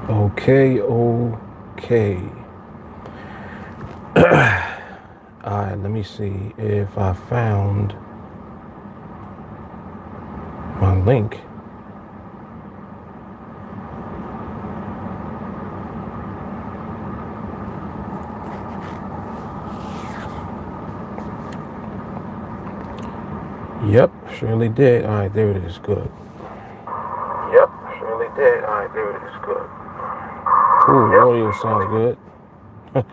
Okay. Alright, let me see if I found my link. Yep, surely did. Alright, there it is. Good. Yep, surely did. Alright, there it is. Good. Cool, yep. Audio sounds good. Got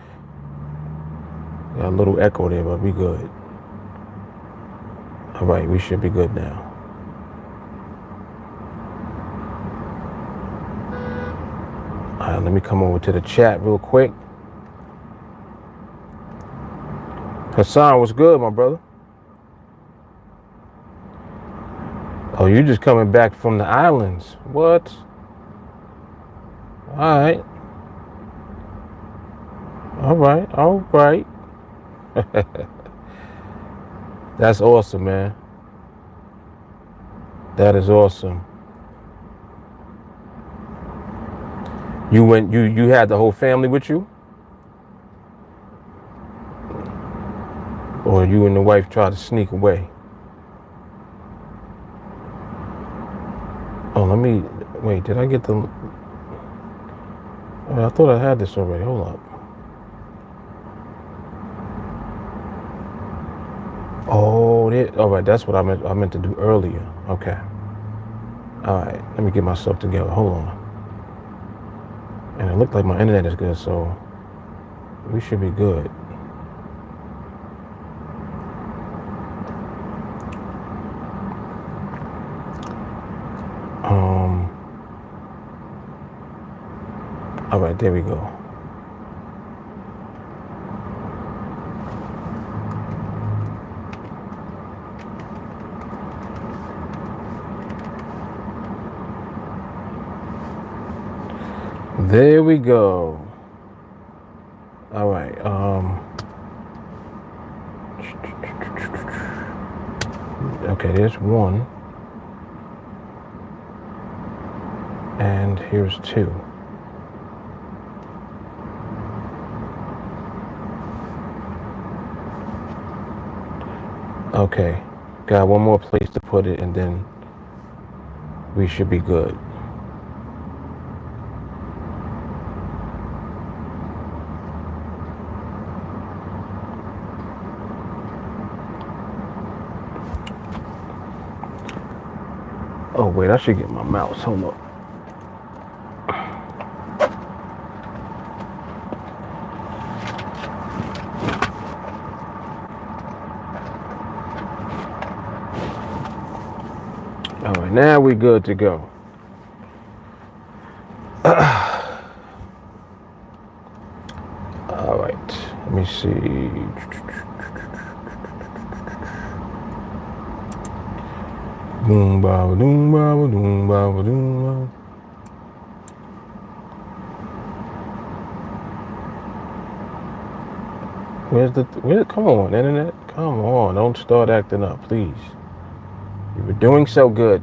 a little echo there, but we good. Alright, we should be good now. Alright, let me come over to the chat real quick. Hassan, what's good, my brother? Oh, you just coming back from the islands. What? Alright. Alright. That's awesome, man. That is awesome. You had the whole family with you? Or you and the wife tried to sneak away? Oh, wait, did I get the... I thought I had this already. Hold up. Oh, all right, that's what I meant to do earlier. Okay. All right, let me get myself together. Hold on. And it looked like my internet is good, so we should be good. All right, there we go. There we go. All right. Okay, there's one. And here's two. Okay, got one more place to put it and then we should be good. Oh wait, I should get my mouse. Hold up. All right, now we're good to go. All right, let me see. Boom, ba, doom, ba, doom, ba, doom. Come on, internet. Come on, don't start acting up, please. You were doing so good.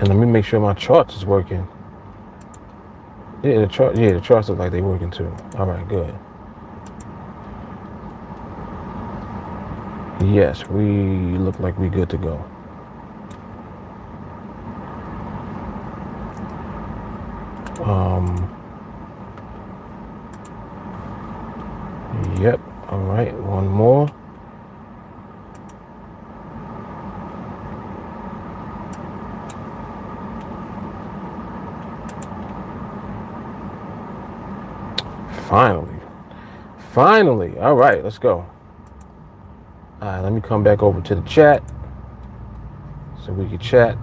And let me make sure my charts is working. Yeah, the charts look like they're working too. All right, good. Yes, we look like we good to go. Yep. All right, one more. Finally. All right, let's go. All right, let me come back over to the chat so we can chat.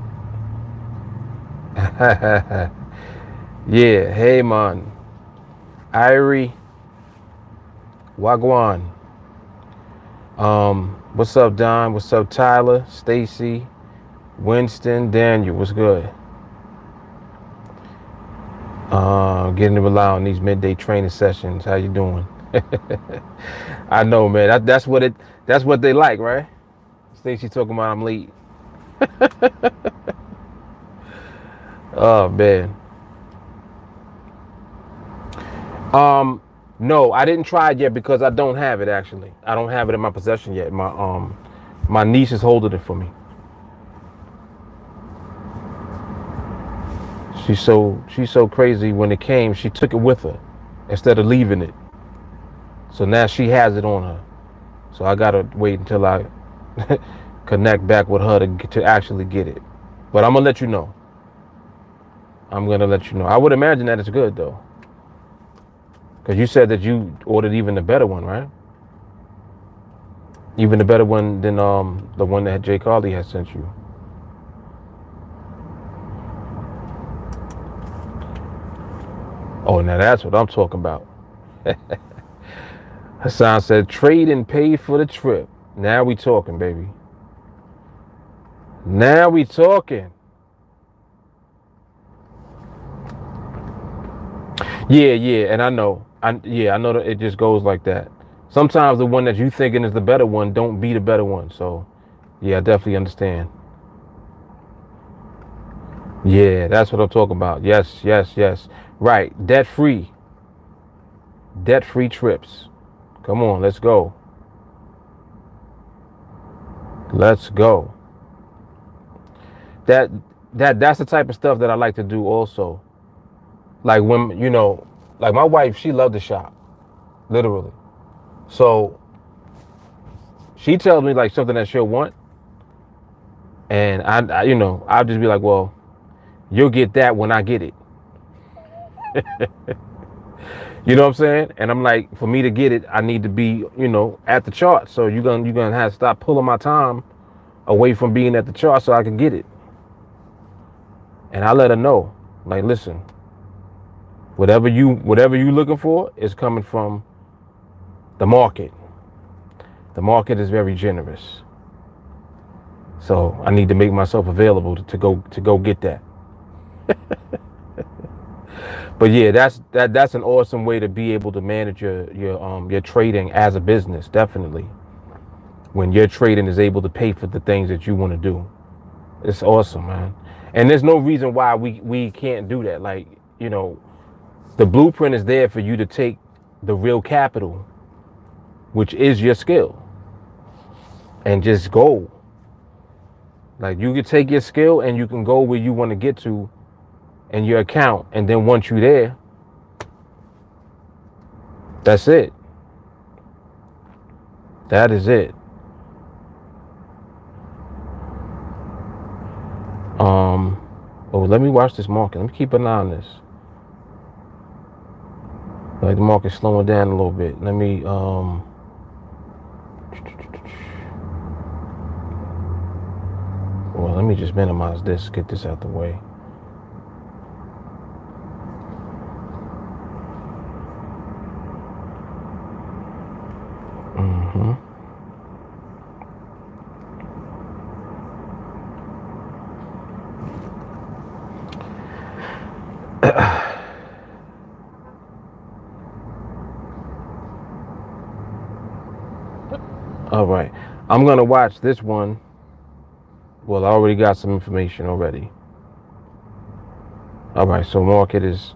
Yeah, hey man. Irie. Wagwan. What's up, Don? What's up, Tyler? Stacy? Winston? Daniel, what's good? Getting to rely on these midday training sessions. How you doing? I know, man. That's what they like, right? Stacy talking about I'm late. Oh man. Um, no, I didn't try it yet because I don't have it actually. I don't have it in my possession yet. My niece is holding it for me. She's so crazy. When it came, she took it with her instead of leaving it. So now she has it on her. So I gotta wait until I connect back with her to actually get it. But I'm gonna let you know. I'm gonna let you know. I would imagine that it's good though, because you said that you ordered even the better one, right? Even the better one than the one that Jay Carly has sent you. Oh, now that's what I'm talking about. Hassan said, trade and pay for the trip. Now we talking, baby. Now we talking. Yeah, and I know. I know that it just goes like that. Sometimes the one that you thinking is the better one don't be the better one. So, yeah, I definitely understand. Yeah, that's what I'm talking about. Yes. Right. Debt free trips. Come on, let's go. Let's go. That that's the type of stuff that I like to do also. Like when, like my wife, she loved to shop, literally. So she tells me like something that she'll want, and I'll just be like, well, you'll get that when I get it. You know what I'm saying? And I'm like, for me to get it, I need to be, at the chart. So you're gonna have to stop pulling my time away from being at the chart so I can get it. And I let her know, like, listen, whatever you looking for is coming from the market. The market is very generous. So I need to make myself available to go get that. But yeah, that's an awesome way to be able to manage your trading as a business, definitely. When your trading is able to pay for the things that you want to do. It's awesome, man. And there's no reason why we can't do that. Like, the blueprint is there for you to take the real capital, which is your skill, and just go. Like, you can take your skill and you can go where you want to get to in your account. And then once you're there, that's it. That is it. Let me watch this market. Let me keep an eye on this. Like the market's slowing down a little bit. Let me well, let me just minimize this, get this out the way. All right, I'm gonna watch this one. Well, I already got some information already. All right, so market is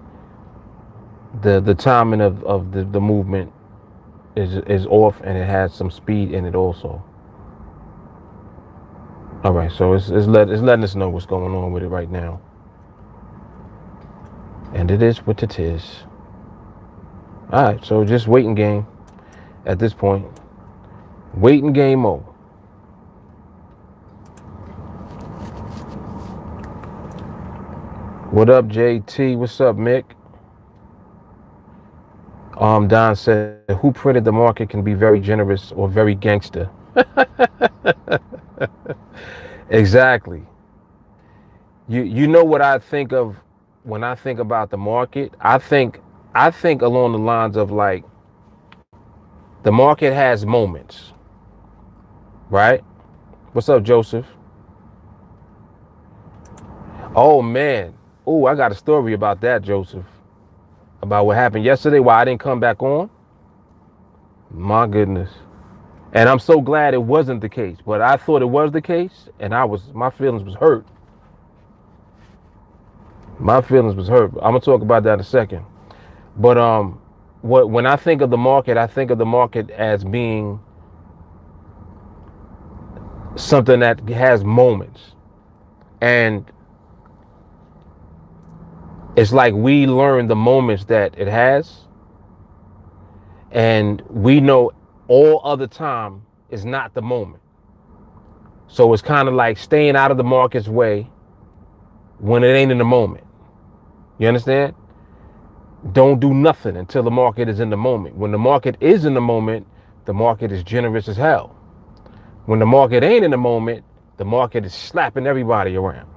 the timing of the movement is off, and it has some speed in it also. All right, so it's letting us know what's going on with it right now, and it is what it is. All right, so just waiting game at this point. Waiting game mode. What up, JT? What's up, Mick? Don said, who printed the market can be very generous or very gangster. Exactly. You know what I think of when I think about the market? I think along the lines of like, the market has moments, right? What's up, Joseph? Oh man. Oh, I got a story about that, Joseph. About what happened yesterday, why I didn't come back on. My goodness. And I'm so glad it wasn't the case. But I thought it was the case, and my feelings was hurt. My feelings was hurt. I'm gonna talk about that in a second. But when I think of the market, I think of the market as being something that has moments. And it's like we learn the moments that it has, and we know all other time is not the moment. So it's kind of like staying out of the market's way when it ain't in the moment. You understand? Don't do nothing until the market is in the moment. When the market is in the moment, the market is generous as hell. When the market ain't in the moment, the market is slapping everybody around.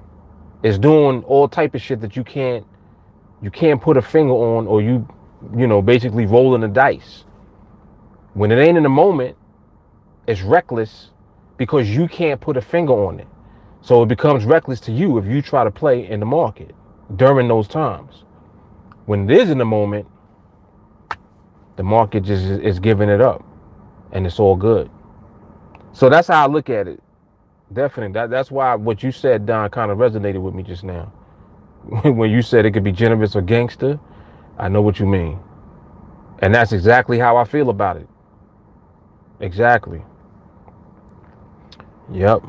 It's doing all type of shit that you can't put a finger on, or basically rolling the dice. When it ain't in the moment, it's reckless because you can't put a finger on it. So it becomes reckless to you if you try to play in the market during those times. When it is in the moment, the market just is giving it up, and it's all good. So that's how I look at it. Definitely. That's why what you said, Don, kind of resonated with me just now. When you said it could be generous or gangster, I know what you mean. And that's exactly how I feel about it. Exactly. Yep.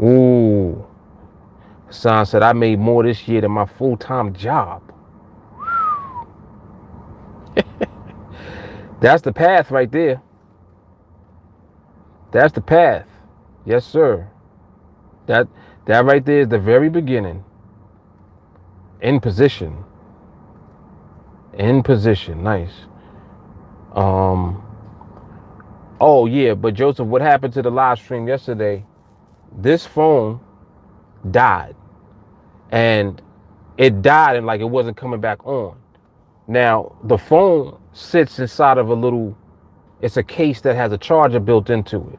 Ooh. Hassan said, I made more this year than my full-time job. That's the path right there. That's the path. Yes, sir. That right there is the very beginning. In position. In position. Nice. Oh yeah, but Joseph, what happened to the live stream yesterday? This phone died. And it died, and like it wasn't coming back on. Now, the phone sits inside of it's a case that has a charger built into it.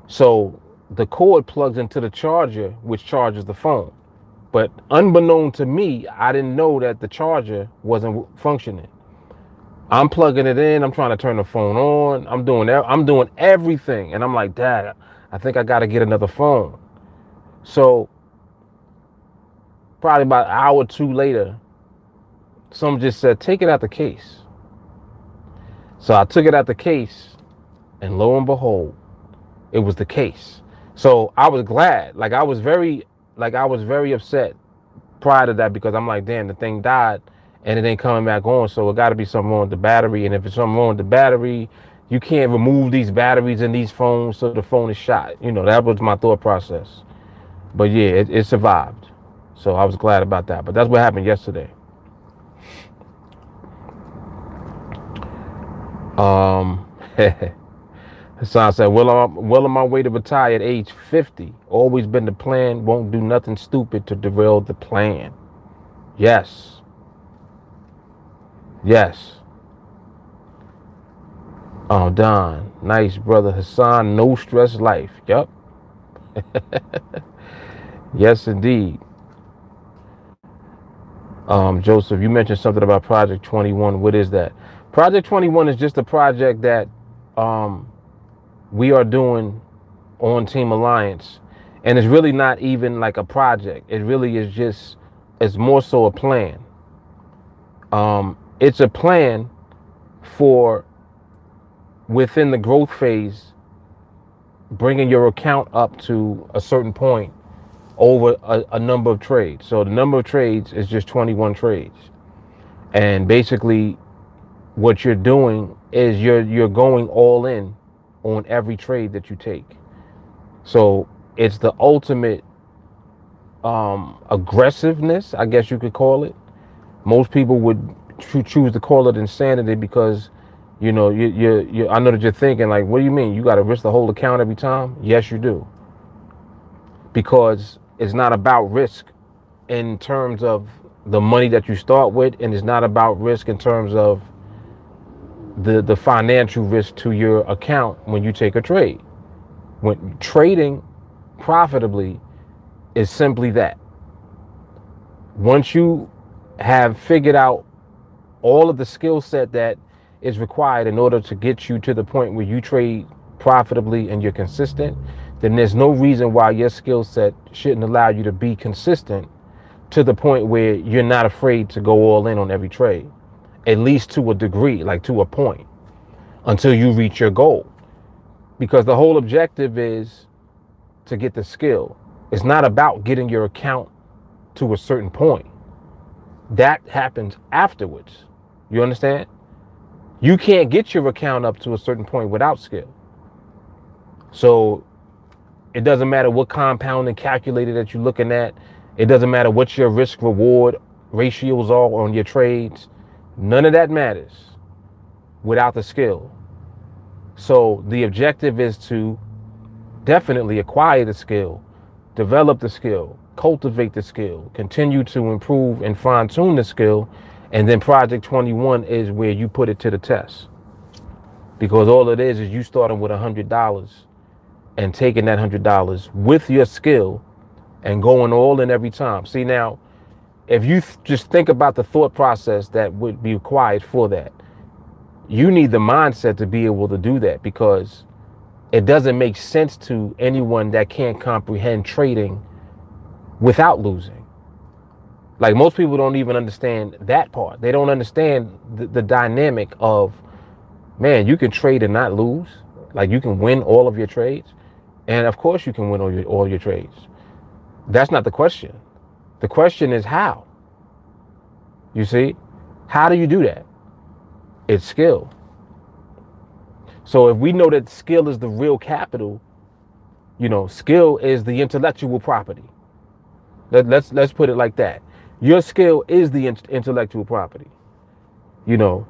So the cord plugs into the charger, which charges the phone. But unbeknown to me, I didn't know that the charger wasn't functioning. I'm plugging it in. I'm trying to turn the phone on. I'm doing everything. And I'm like, Dad, I think I got to get another phone. So probably about an hour or two later, someone just said, take it out the case. So I took it out the case, and lo and behold, it was the case. So I was glad. I was very upset prior to that, because I'm like, damn, the thing died and it ain't coming back on. So it got to be something wrong with the battery. And if it's something wrong with the battery, you can't remove these batteries in these phones, so the phone is shot. That was my thought process. But yeah, it survived. So I was glad about that. But that's what happened yesterday. Hassan said, well on my way to retire at age 50. Always been the plan. Won't do nothing stupid to derail the plan. Yes. Yes. Don. Nice, brother. Hassan, no stress life. Yup. Yes, indeed. Joseph, you mentioned something about Project 21. What is that? Project 21 is just a project that we are doing on Team Alliance. And it's really not even like a project. It really is it's more so a plan. It's a plan for within the growth phase, bringing your account up to a certain point over a number of trades. So the number of trades is just 21 trades. And basically what you're doing is you're going all in on every trade that you take. So it's the ultimate aggressiveness, I guess you could call it. Most people would choose to call it insanity, because you I know that you're thinking like, what do you mean? You got to risk the whole account every time? Yes, you do. Because it's not about risk in terms of the money that you start with, and it's not about risk in terms of the financial risk to your account when you take a trade. When trading profitably is simply that. Once you have figured out all of the skill set that is required in order to get you to the point where you trade profitably and you're consistent, then there's no reason why your skill set shouldn't allow you to be consistent to the point where you're not afraid to go all in on every trade, at least to a degree, like to a point, until you reach your goal. Because the whole objective is to get the skill. It's not about getting your account to a certain point. That happens afterwards. You understand? You can't get your account up to a certain point without skill. So it doesn't matter what compounding calculator that you're looking at. It doesn't matter what your risk reward ratios are on your trades. None of that matters without the skill. So the objective is to definitely acquire the skill, develop the skill, cultivate the skill, continue to improve and fine tune the skill. And then Project 21 is where you put it to the test. Because all it is you starting with $100 and taking that $100 with your skill and going all in every time. See, now, if you just think about the thought process that would be required for that, you need the mindset to be able to do that, because it doesn't make sense to anyone that can't comprehend trading without losing. Like, most people don't even understand that part. They don't understand the dynamic of, man, you can trade and not lose. Like, you can win all of your trades. And of course you can win all your trades. That's not the question. The question is how. You see? How do you do that? It's skill. So if we know that skill is the real capital, skill is the intellectual property. Let's put it like that. Your skill is the intellectual property. Your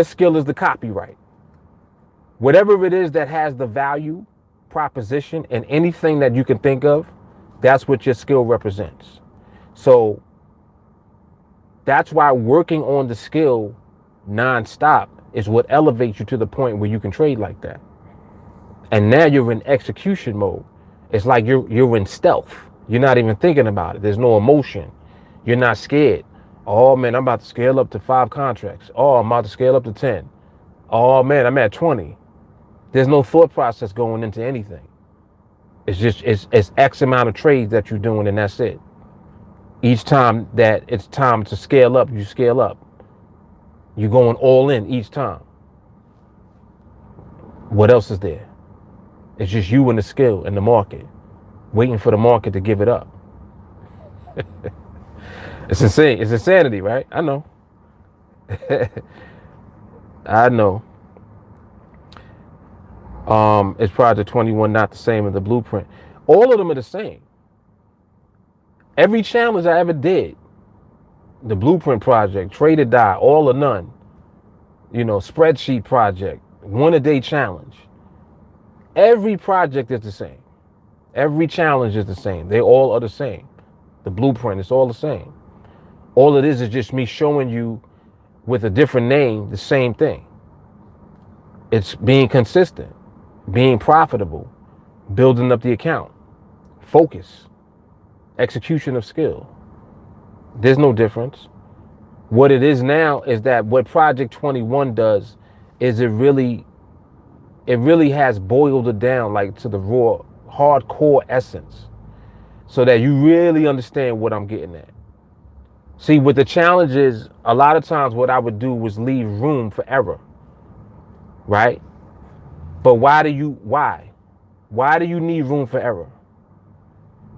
skill is the copyright. Whatever it is that has the value proposition and anything that you can think of, that's what your skill represents. So that's why working on the skill nonstop is what elevates you to the point where you can trade like that. And now you're in execution mode. It's like you're in stealth. You're not even thinking about it. There's no emotion. You're not scared. Oh man, I'm about to scale up to 5 contracts. Oh, I'm about to scale up to 10. Oh man, I'm at 20. There's no thought process going into anything. It's just, it's X amount of trades that you're doing, and that's it. Each time that it's time to scale up, you scale up. You're going all in each time. What else is there? It's just you and the skill and the market, waiting for the market to give it up. It's insane. It's insanity, right? I know. I know. Is Project 21 not the same as the blueprint? All of them are the same. Every challenge I ever did, the blueprint project, trade or die, all or none, spreadsheet project, 1 a day challenge. Every project is the same. Every challenge is the same. They all are the same. The blueprint is all the same. All it is just me showing you with a different name the same thing. It's being consistent, being profitable, building up the account, focus, execution of skill. There's no difference. What it is now is that what Project 21 does is it really has boiled it down like to the raw, hardcore essence, so that you really understand what I'm getting at. See, with the challenges, a lot of times what I would do was leave room for error, right? But why do you need room for error?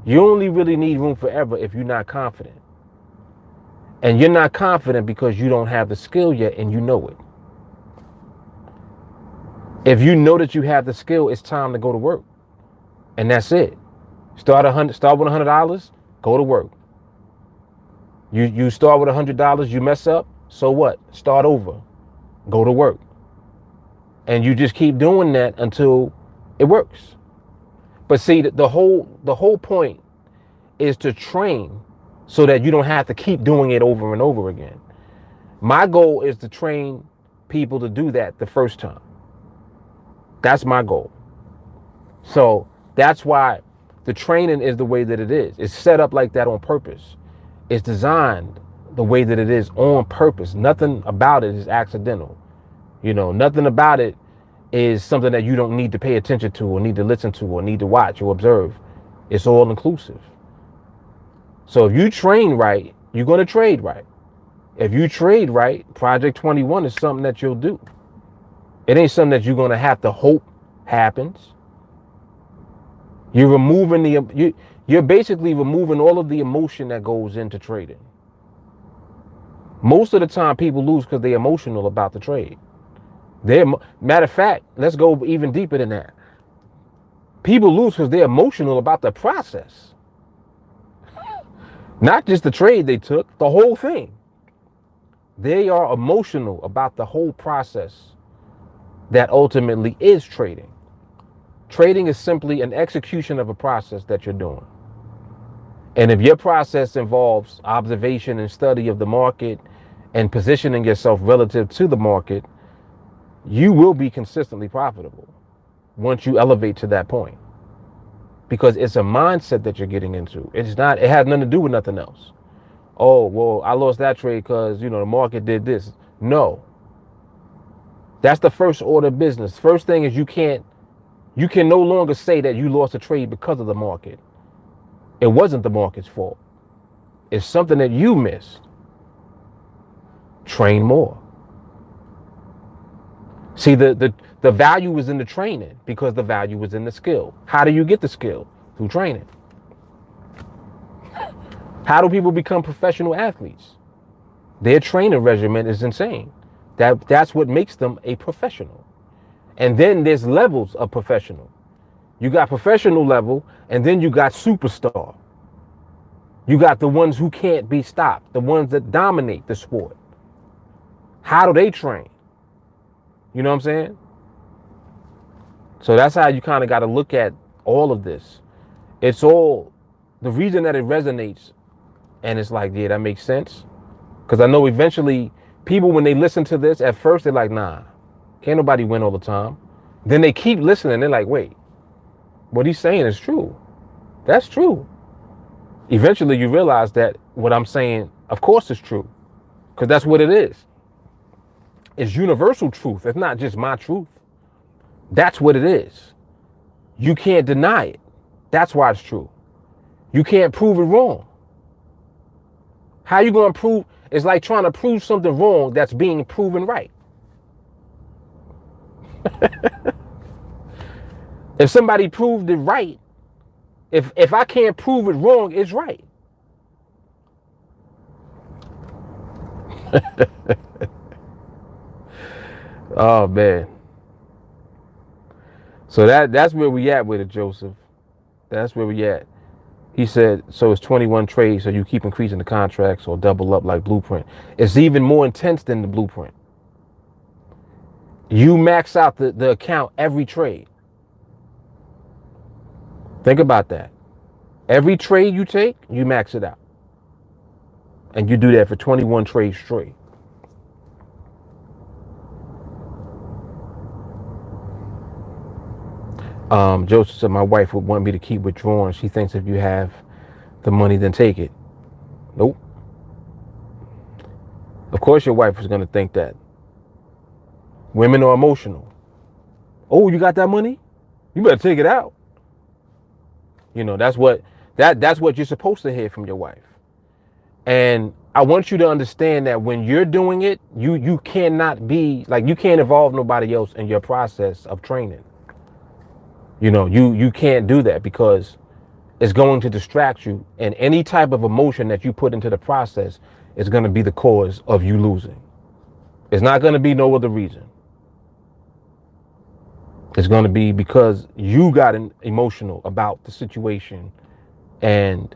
You only really need room for error if you're not confident. And you're not confident because you don't have the skill yet and you know it. If you know that you have the skill, it's time to go to work. And that's it. Start with $100, go to work. You start with $100, you mess up, so what? Start over. Go to work. And you just keep doing that until it works. But see, the whole point is to train so that you don't have to keep doing it over and over again. My goal is to train people to do that the first time. That's my goal. So that's why the training is the way that it is. It's set up like that on purpose. It's designed the way that it is on purpose. Nothing about it is accidental. Nothing about it is something that you don't need to pay attention to or need to listen to or need to watch or observe. It's all inclusive. So if you train right, you're going to trade right. If you trade right, Project 21 is something that you'll do. It ain't something that you're going to have to hope happens. You're basically removing all of the emotion that goes into trading. Most of the time people lose because they're emotional about the trade. Matter of fact, let's go even deeper than that. People lose because they're emotional about the process. Not just the trade they took, the whole thing. They are emotional about the whole process that ultimately is trading. Trading is simply an execution of a process that you're doing. And if your process involves observation and study of the market and positioning yourself relative to the market, you will be consistently profitable once you elevate to that point. Because it's a mindset that you're getting into. It has nothing to do with nothing else. Oh, well, I lost that trade because, the market did this. No. That's the first order of business. First thing is you can no longer say that you lost a trade because of the market. It wasn't the market's fault. It's something that you missed. Train more. See, the value is in the training because the value is in the skill. How do you get the skill? Through training. How do people become professional athletes? Their training regimen is insane. That's what makes them a professional. And then there's levels of professional. You got professional level, and then you got superstar. You got the ones who can't be stopped, the ones that dominate the sport. How do they train? You know what I'm saying? So that's how you kind of got to look at all of this. It's all the reason that it resonates, and it's like, yeah, that makes sense. Because I know eventually people, when they listen to this, at first they're like, nah, can't nobody win all the time. Then they keep listening. They're like, wait, what he's saying is true. That's true. Eventually you realize that what I'm saying, of course, is true. Because that's what it is. It's universal truth. It's not just my truth. That's what it is. You can't deny it. That's why it's true. You can't prove it wrong. How you going to prove? It's like trying to prove something wrong that's being proven right. If somebody proved it right, if I can't prove it wrong, it's right. Oh man. So that's where we at with it, Joseph. That's where we at. He said, so it's 21 trades, so you keep increasing the contracts or double up like Blueprint. It's even more intense than the Blueprint. You max out the account every trade. Think about that. Every trade you take, you max it out. And you do that for 21 trades straight. Joseph said, my wife would want me to keep withdrawing. She thinks if you have the money, then take it. Nope. Of course your wife is going to think that. Women are emotional. Oh, you got that money? You better take it out. That's what you're supposed to hear from your wife. And I want you to understand that when you're doing it, you cannot be like, you can't involve nobody else in your process of training. You can't do that because it's going to distract you, and any type of emotion that you put into the process is going to be the cause of you losing. It's not going to be no other reason. It's going to be because you got emotional about the situation and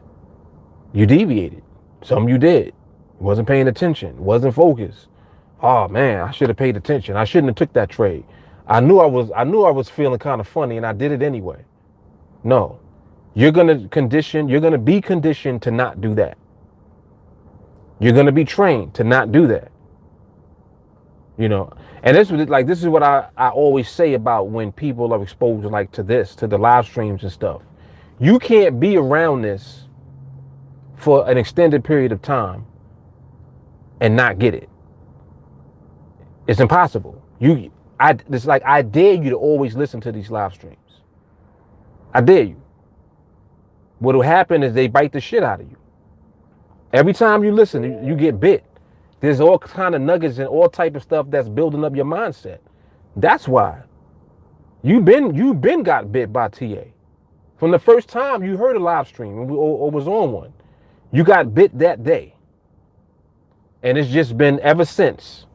you deviated. Some you did. Wasn't paying attention. Wasn't focused. Oh man, I should have paid attention. I shouldn't have took that trade. I knew I was feeling kind of funny and I did it anyway. No. You're going to be conditioned to not do that. You're going to be trained to not do that. And this is what I always say about when people are exposed to the live streams and stuff. You can't be around this for an extended period of time and not get it. It's impossible. It's like I dare you to always listen to these live streams. I dare you. What will happen is they bite the shit out of you. Every time you listen, you get bit. There's all kind of nuggets and all type of stuff that's building up your mindset. That's why you've been got bit by TA. From the first time you heard a live stream or was on one, you got bit that day. And it's just been ever since.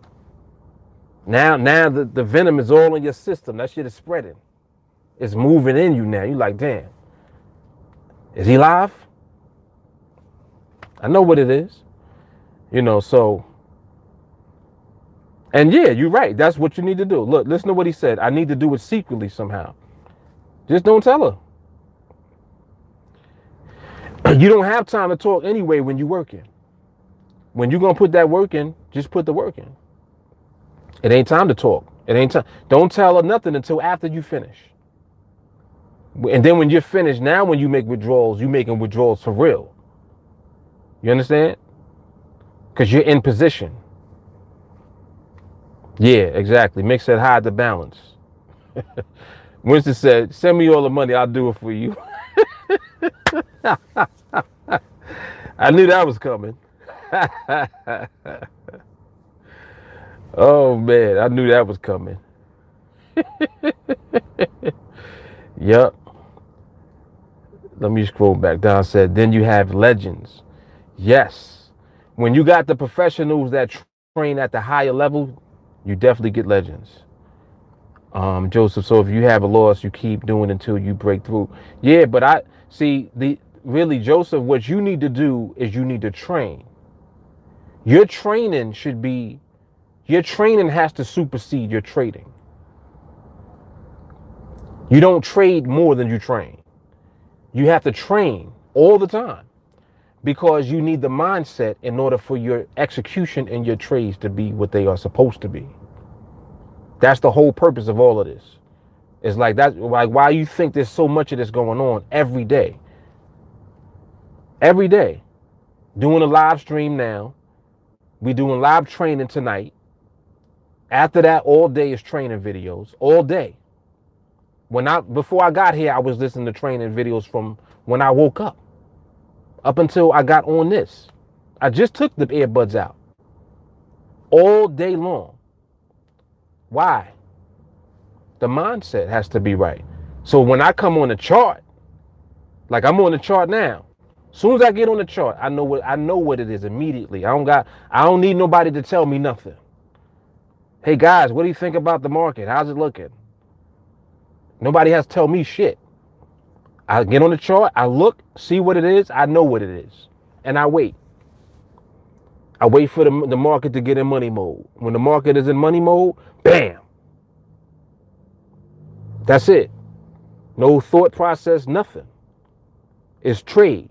Now the venom is all in your system. That shit is spreading. It's moving in you now. You're like, damn, is he live? I know what it is. So. And yeah, you're right. That's what you need to do. Look, listen to what he said. I need to do it secretly somehow. Just don't tell her. You don't have time to talk anyway when you're working. When you're going to put that work in, just put the work in. It ain't time to talk. It ain't time. Don't tell her nothing until after you finish. And then when you're finished, now when you make withdrawals, you're making withdrawals for real. You understand? Because you're in position. Yeah, exactly. Mick said, hide the balance. Winston said, send me all the money. I'll do it for you. I knew that was coming. Oh, man. I knew that was coming. Yup. Let me scroll back down. Said, then you have legends. Yes. When you got the professionals that train at the higher level, you definitely get legends. Joseph, so if you have a loss, you keep doing until you break through. Yeah, but I see really, Joseph, what you need to do is you need to train. Your training has to supersede your trading. You don't trade more than you train. You have to train all the time because you need the mindset in order for your execution and your trades to be what they are supposed to be. That's the whole purpose of all of this. It's like that's like why you think there's so much of this going on every day. Every day. Doing a live stream now. We doing live training tonight. After that, all day is training videos. All day. Before I got here, I was listening to training videos from when I woke up until I got on this. I just took the earbuds out. All day long. Why? The mindset has to be right. So when I come on the chart, like I'm on the chart now, as soon as I get on the chart, I know what it is immediately. I don't need nobody to tell me nothing. Hey guys, what do you think about the market? How's it looking? Nobody has to tell me shit. I get on the chart, I look, see what it is, I know what it is. And I wait. I wait for the market to get in money mode. When the market is in money mode, bam. That's it. No thought process, nothing. It's trade.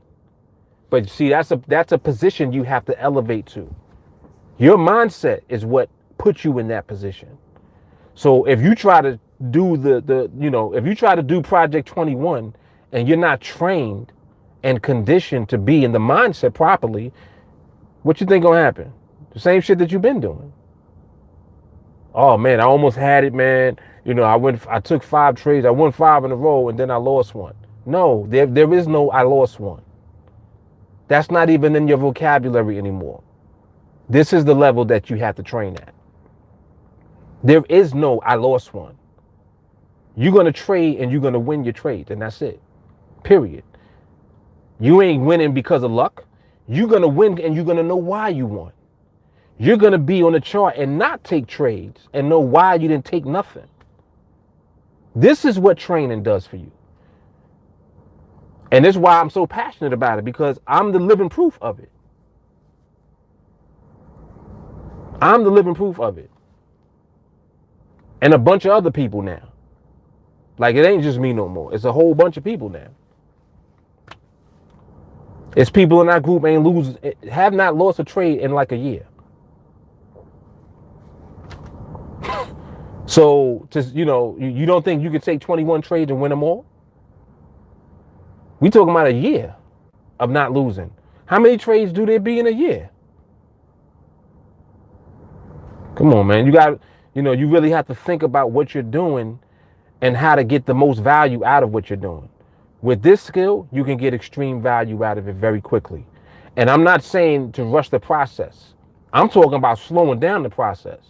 But see, that's a position you have to elevate to. Your mindset is what puts you in that position. So if you try to do if you try to do Project 21 and you're not trained and conditioned to be in the mindset properly, what you think gonna happen? The same shit that you've been doing. Oh man, I almost had it, man. I took 5 trades. I won 5 in a row and then I lost one. No, there is no I lost one. That's not even in your vocabulary anymore. This is the level that you have to train at. There is no I lost one. You're going to trade and you're going to win your trades, and that's it. Period. You ain't winning because of luck. You're going to win and you're going to know why you won. You're going to be on the chart and not take trades and know why you didn't take nothing. This is what training does for you. And this is why I'm so passionate about it, because I'm the living proof of it. I'm the living proof of it. And a bunch of other people now. Like, it ain't just me no more. It's a whole bunch of people now. It's people in our group have not lost a trade in like a year. So, you don't think you could take 21 trades and win them all? We talking about a year of not losing. How many trades do there be in a year? Come on, man. You really have to think about what you're doing and how to get the most value out of what you're doing. With this skill, you can get extreme value out of it very quickly. And I'm not saying to rush the process. I'm talking about slowing down the process.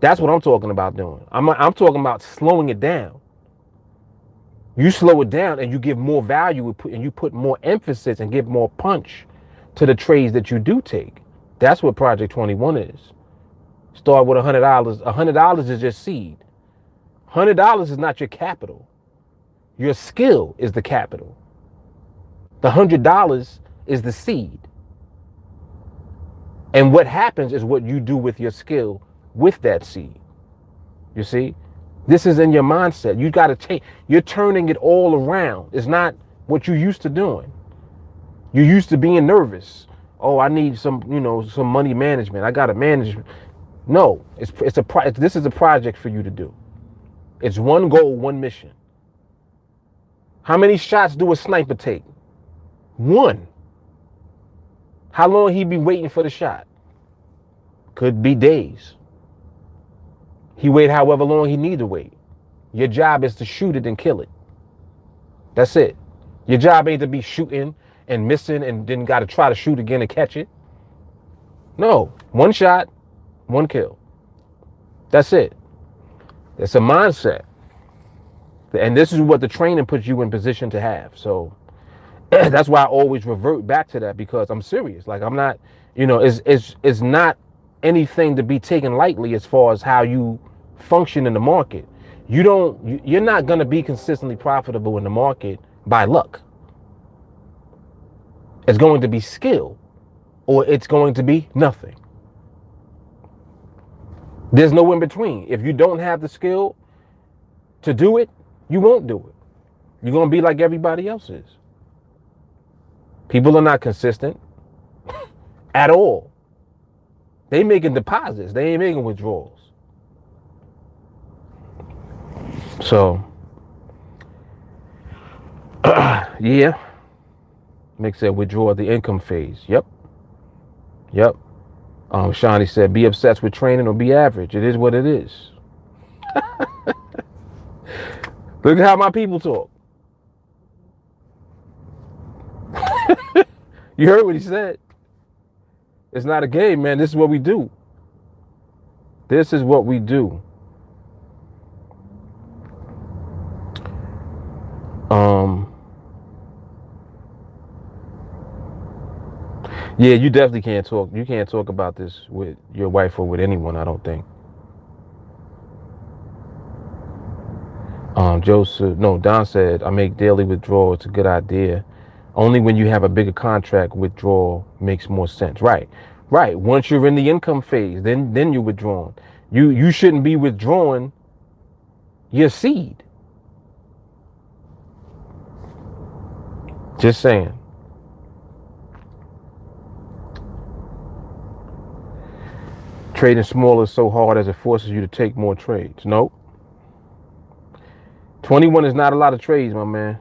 That's what I'm talking about doing. I'm talking about slowing it down. You slow it down and you give more value and you put more emphasis and give more punch to the trades that you do take. That's what Project 21 is. Start with $100. $100 is your seed. $100 is not your capital. Your skill is the capital. The $100 is the seed. And what happens is what you do with your skill with that seed. You see? This is in your mindset. You got to change. You're turning it all around. It's not what you used to doing. You used to being nervous. Oh, I need some money management. I got to manage. No, this is a project for you to do. It's one goal, one mission. How many shots do a sniper take? One. How long he be waiting for the shot? Could be days. He wait however long he need to wait. Your job is to shoot it and kill it. That's it. Your job ain't to be shooting and missing and then got to try to shoot again and catch it. No, one shot, one kill. That's it. It's a mindset. And this is what the training puts you in position to have. So that's why I always revert back to that, because I'm serious. Like, I'm not, it's not anything to be taken lightly as far as how you function in the market. You're not going to be consistently profitable in the market by luck. It's going to be skill, or it's going to be nothing. There's no in between. If you don't have the skill to do it, you won't do it. You're going to be like everybody else is. People are not consistent at all. They making deposits. They ain't making withdrawals. So, yeah. Mick said withdraw the income phase. Yep. Shawnee said be obsessed with training or be average. It is what it is. Look at how my people talk. You heard what he said. It's not a game, man. This is what we do. This is what we do. Yeah, you definitely can't talk. You can't talk about this with your wife or with anyone, I don't think. Don said, I make daily withdrawal. It's a good idea. Only when you have a bigger contract, withdrawal makes more sense. Right. Once you're in the income phase, then you're withdrawing. You shouldn't be withdrawing your seed. Just saying. Trading small is so hard as it forces you to take more trades. Nope. 21 is not a lot of trades, my man.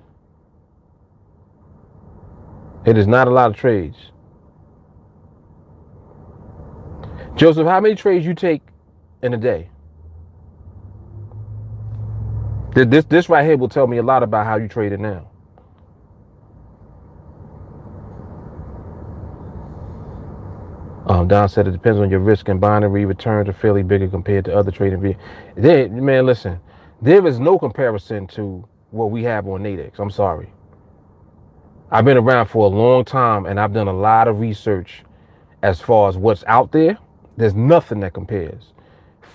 It is not a lot of trades. Joseph, how many trades you take in a day? This right here will tell me a lot about how you trade it now. Don said it depends on your risk, and binary returns are fairly bigger compared to other trading. Man, listen, there is no comparison to what we have on NADEX. I'm sorry. I've been around for a long time, and I've done a lot of research as far as what's out there. There's nothing that compares.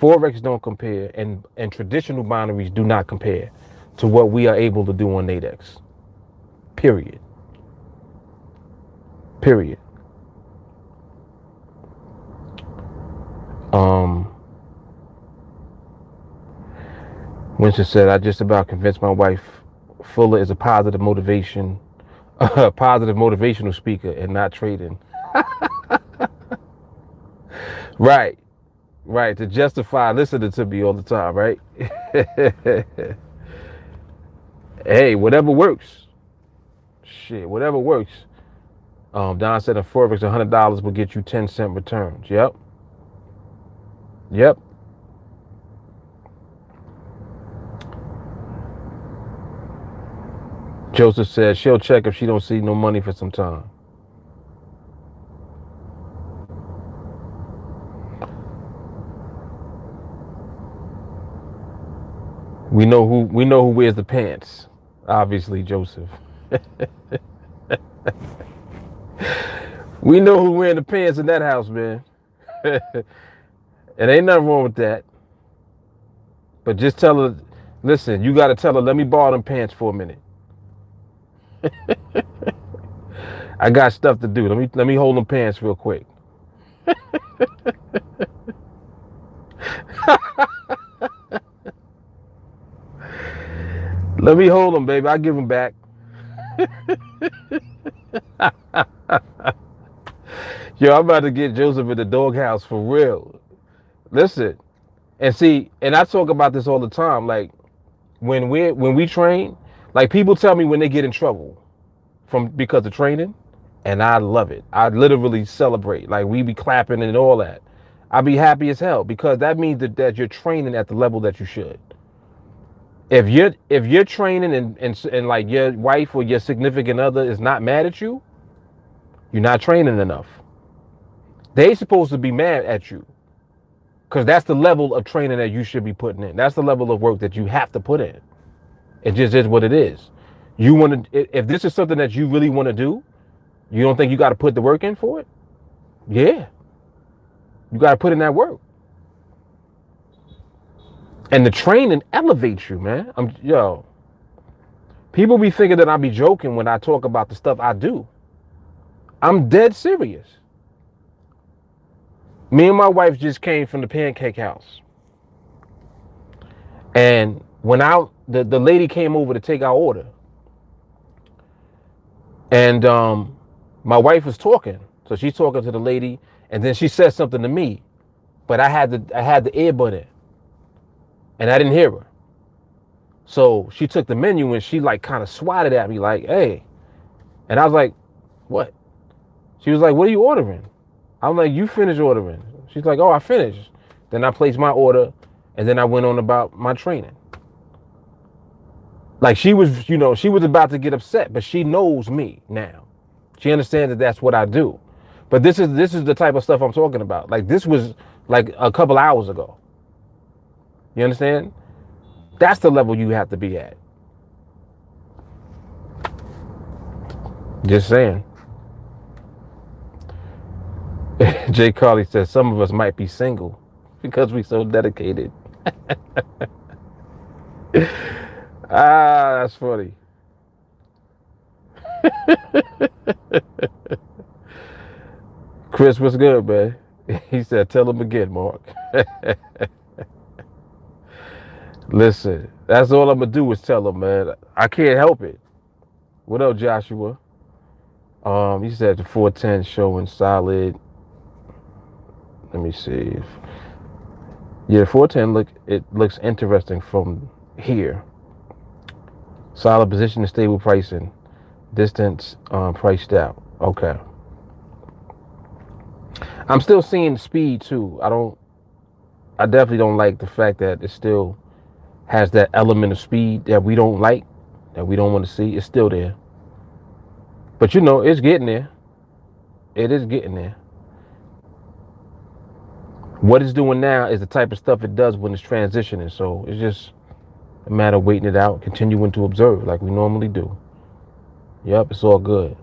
Forex don't compare, and traditional binaries do not compare to what we are able to do on NADEX. Period. Winston said, I just about convinced my wife Fuller is a positive motivational speaker and not trading. Right. To justify listening to me all the time, right? Hey, whatever works. Shit, whatever works. Don said in Forex, $100 will get you 10-cent returns. Yep. Joseph said she'll check if she don't see no money for some time. We know who wears the pants. Obviously, Joseph. We know who wearing the pants in that house, man. It ain't nothing wrong with that. But just tell her, listen, you got to tell her, let me borrow them pants for a minute. I got stuff to do. Let me hold them pants real quick. Let me hold them, baby. I'll give them back. Yo, I'm about to get Joseph in the doghouse for real. Listen, and see, and I talk about this all the time. Like when we train, like people tell me when they get in trouble because of training, and I love it. I literally celebrate. Like we be clapping and all that. I be happy as hell because that means that you're training at the level that you should. If you're training and like your wife or your significant other is not mad at you, you're not training enough. They supposed to be mad at you because that's the level of training that you should be putting in. That's the level of work that you have to put in. It just is what it is. You want to, if this is something that you really want to do, you don't think you got to put the work in for it? Yeah. You got to put in that work. And the training elevates you, man. People be thinking that I be joking when I talk about the stuff I do. I'm dead serious. Me and my wife just came from the pancake house. And when the lady came over to take our order, and my wife was talking. So she's talking to the lady, and then she said something to me, but I had the earbud in, and I didn't hear her. So she took the menu and she like kind of swatted at me like, "Hey," and I was like, "What?" She was like, "What are you ordering?" I'm like, "You finished ordering." She's like, "Oh, I finished." Then I placed my order, and then I went on about my training. Like she was about to get upset, but she knows me now. She understands that that's what I do. But this is the type of stuff I'm talking about. Like this was like a couple hours ago. You understand? That's the level you have to be at. Just saying. Jay Carly says some of us might be single because we're so dedicated. That's funny. Chris, what's good, man? He said, tell him again, Mark. Listen, that's all I'm going to do is tell him, man. I can't help it. What up, Joshua? He said the 410 showing solid. Let me see. Yeah, 410 looks interesting from here. Solid position and stable pricing. Distance priced out. Okay. I'm still seeing speed too. I definitely don't like the fact that it still has that element of speed that we don't like, that we don't want to see. It's still there. But it's getting there. It is getting there. What it's doing now is the type of stuff it does when it's transitioning. So it's just a matter of waiting it out, continuing to observe like we normally do. Yep, it's all good.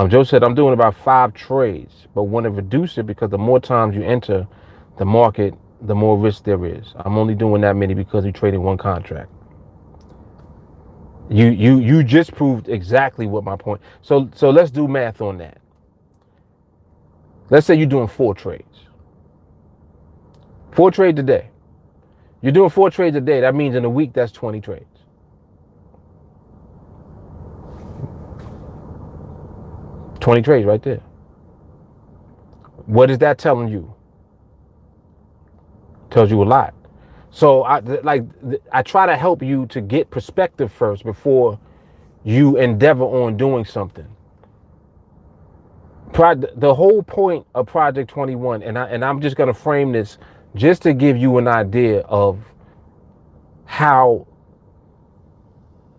Joe said, I'm doing about 5 trades, but want to reduce it because the more times you enter the market, the more risk there is. I'm only doing that many because you traded one contract. You just proved exactly what my point. So let's do math on that. Let's say you're doing 4 trades. 4 trades a day. You're doing 4 trades a day. That means in a week, that's 20 trades. $20 trades right there. What is that telling you? Tells you a lot. So I try to help you to get perspective first before you endeavor on doing something. The whole point of Project 21, and I'm just going to frame this just to give you an idea of how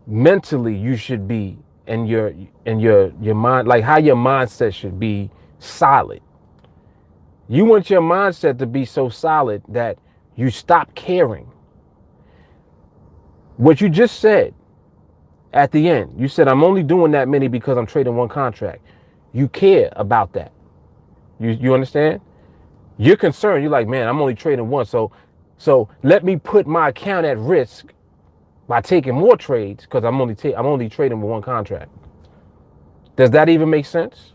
mentally you should be, and your mind, like how your mindset should be solid. You want your mindset to be so solid that you stop caring. What you just said at the end, you said, I'm only doing that many because I'm trading one contract. You care about that. You understand? You're concerned. You're like, man, I'm only trading one. So let me put my account at risk by taking more trades because I'm only trading with one contract. Does that even make sense?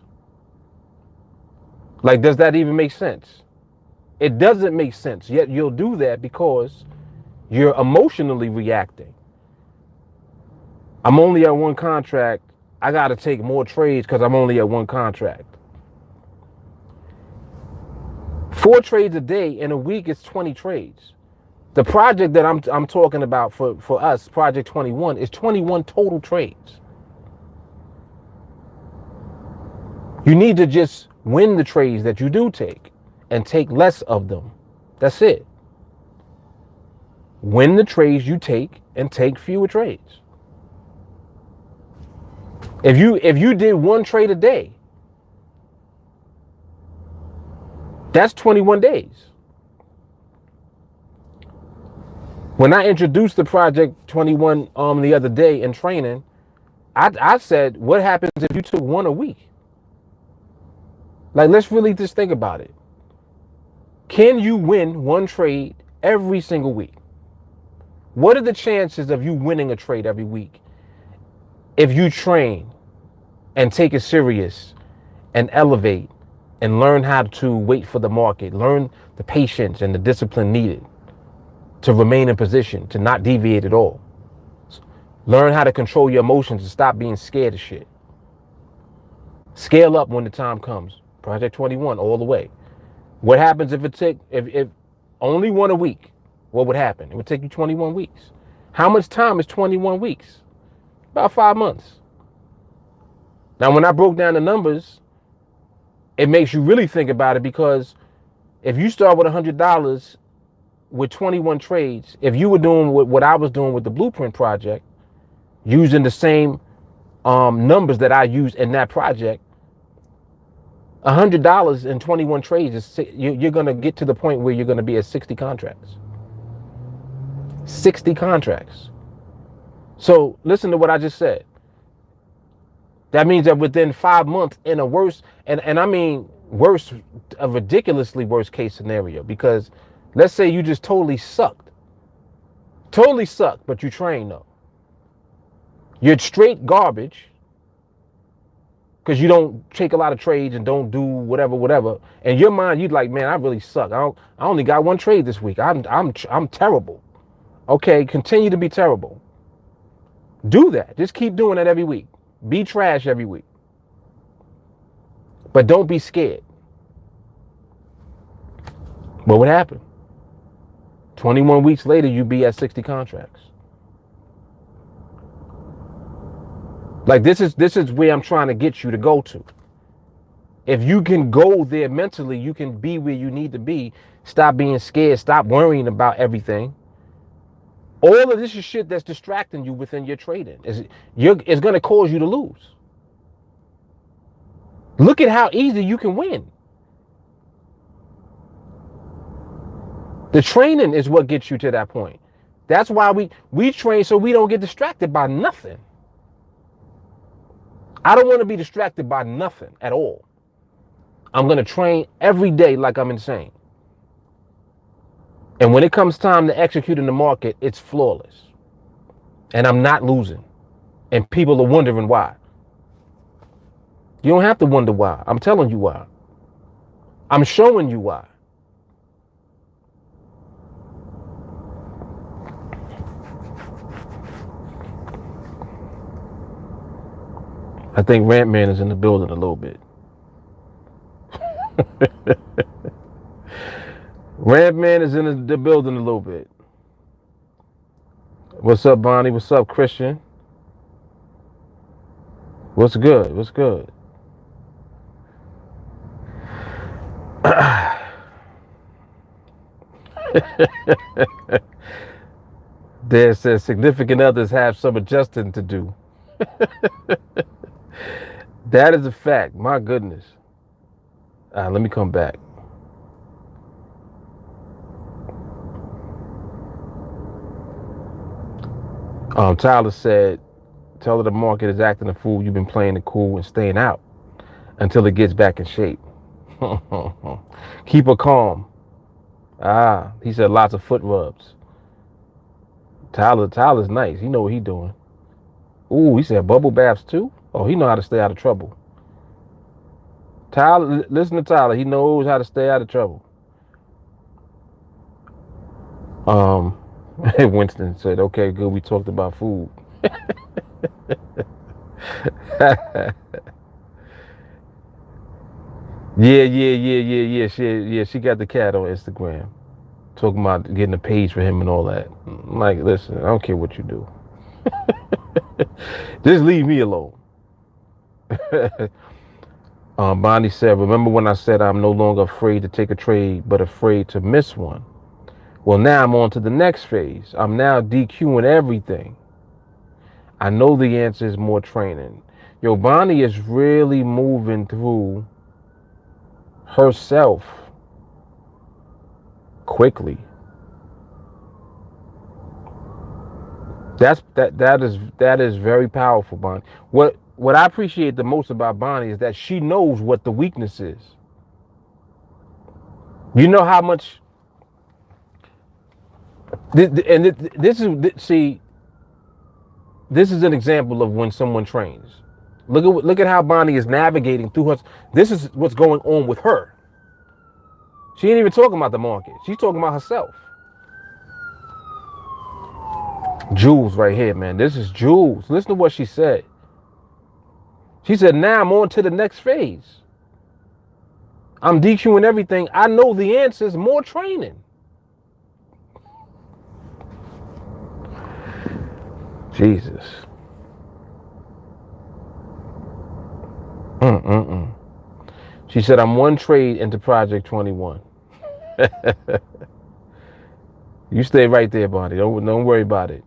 Like, does that even make sense? It doesn't make sense. Yet you'll do that because you're emotionally reacting. I'm only at one contract. I got to take more trades because I'm only at one contract. 4 trades a day in a week is 20 trades. The project that I'm talking about for us, Project 21, is 21 total trades. You need to just win the trades that you do take and take less of them. That's it. Win the trades you take and take fewer trades. If you did one trade a day, that's 21 days. When I introduced the Project 21 the other day in training, I said, what happens if you took one a week? Like, let's really just think about it. Can you win one trade every single week? What are the chances of you winning a trade every week if you train and take it serious and elevate and learn how to wait for the market, learn the patience and the discipline needed to remain in position, to not deviate at all? Learn how to control your emotions and stop being scared of shit. Scale up when the time comes. Project 21 all the way. What happens if only one a week? What would happen? It would take you 21 weeks. How much time is 21 weeks? About 5 months. Now, when I broke down the numbers, it makes you really think about it, because if you start with $100 with 21 trades, if you were doing what I was doing with the Blueprint Project, using the same numbers that I used in that project, $100 in 21 trades is you're going to get to the point where you're going to be at 60 contracts. 60 contracts. So listen to what I just said. That means that within 5 months, in a worse, and I mean worse, a ridiculously worst case scenario, because let's say you just totally sucked, but you train though. You're straight garbage because you don't take a lot of trades and don't do whatever. In your mind, you'd like, man, I really suck. I only got one trade this week. I'm terrible. Okay, continue to be terrible. Do that. Just keep doing that every week. Be trash every week. But don't be scared. What would happen? 21 weeks later, you'd be at 60 contracts. Like, this is where I'm trying to get you to go to. If you can go there mentally, you can be where you need to be. Stop being scared. Stop worrying about everything. All of this is shit that's distracting you within your trading. It's going to cause you to lose. Look at how easy you can win. The training is what gets you to that point. That's why we train, so we don't get distracted by nothing. I don't want to be distracted by nothing at all. I'm going to train every day like I'm insane. And when it comes time to execute in the market, it's flawless. And I'm not losing. And people are wondering why. You don't have to wonder why. I'm telling you why. I'm showing you why. I think Rant Man is in the building a little bit. Rant Man is in the building a little bit. What's up, Bonnie? What's up, Christian? What's good? What's good? There says significant others have some adjusting to do. That is a fact. My goodness. Let me come back. Tyler said, tell her the market is acting a fool. You've been playing it cool and staying out until it gets back in shape. Keep her calm. He said lots of foot rubs. Tyler's nice. He know what he doing. Ooh, he said bubble baths too? Oh, he know how to stay out of trouble. Tyler, listen to Tyler. He knows how to stay out of trouble. Winston said, okay, good. We talked about food. Yeah. She got the cat on Instagram. Talking about getting a page for him and all that. I'm like, listen, I don't care what you do. Just leave me alone. Bonnie said, remember when I said I'm no longer afraid to take a trade, but afraid to miss one? Well, now I'm on to the next phase. I'm now DQing everything. I know the answer is more training. Yo, Bonnie is really moving through herself quickly. That is very powerful, Bonnie. What I appreciate the most about Bonnie is that she knows what the weakness is. You know how much, and this is an example of when someone trains. Look at how Bonnie is navigating through her. This is what's going on with her. She ain't even talking about the market. She's talking about herself. Jules right here, man. This is Jules. Listen to what she said. She said, now I'm on to the next phase. I'm DQing everything. I know the answers, more training. Jesus. She said, I'm one trade into Project 21. You stay right there, Bonnie. Don't worry about it.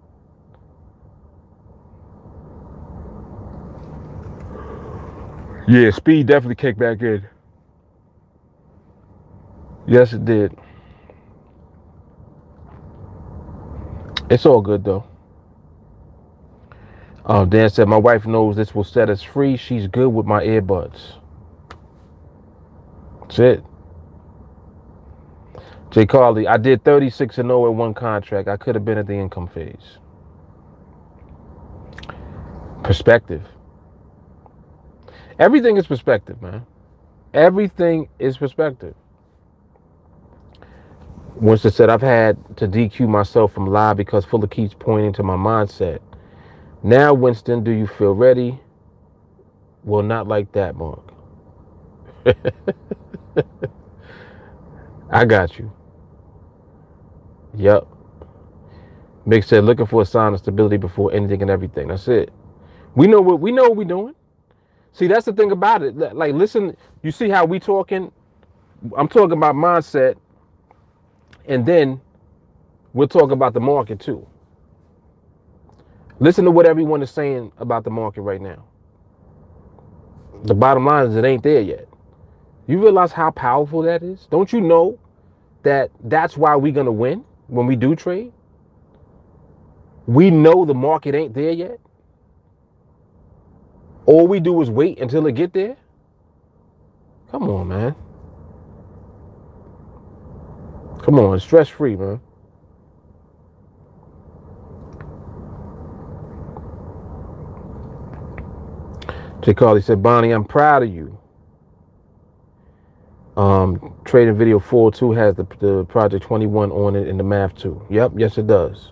Yeah, speed definitely kicked back in. Yes, it did. It's all good, though. Dan said, my wife knows this will set us free. She's good with my earbuds. That's it. Jay Carly, I did 36-0 in one contract. I could have been at the income phase. Perspective. Everything is perspective, man. Everything is perspective. Winston said, I've had to DQ myself from live because Fuller keeps pointing to my mindset. Now, Winston, do you feel ready? Well, not like that, Mark. I got you. Yep. Mick said, looking for a sign of stability before anything and everything. That's it. We know what we're doing. See, that's the thing about it. Like, listen, you see how we talking? I'm talking about mindset, and then we'll talk about the market too. Listen to what everyone is saying about the market right now. The bottom line is it ain't there yet. You realize how powerful that is? Don't you know that that's why we're going to win when we do trade? We know the market ain't there yet. All we do is wait until it get there. Come on, man. Come on, stress free, man. Jay Carly said, Bonnie, I'm proud of you. Trading video 402 has the Project 21 on it in the math too. Yep, yes it does.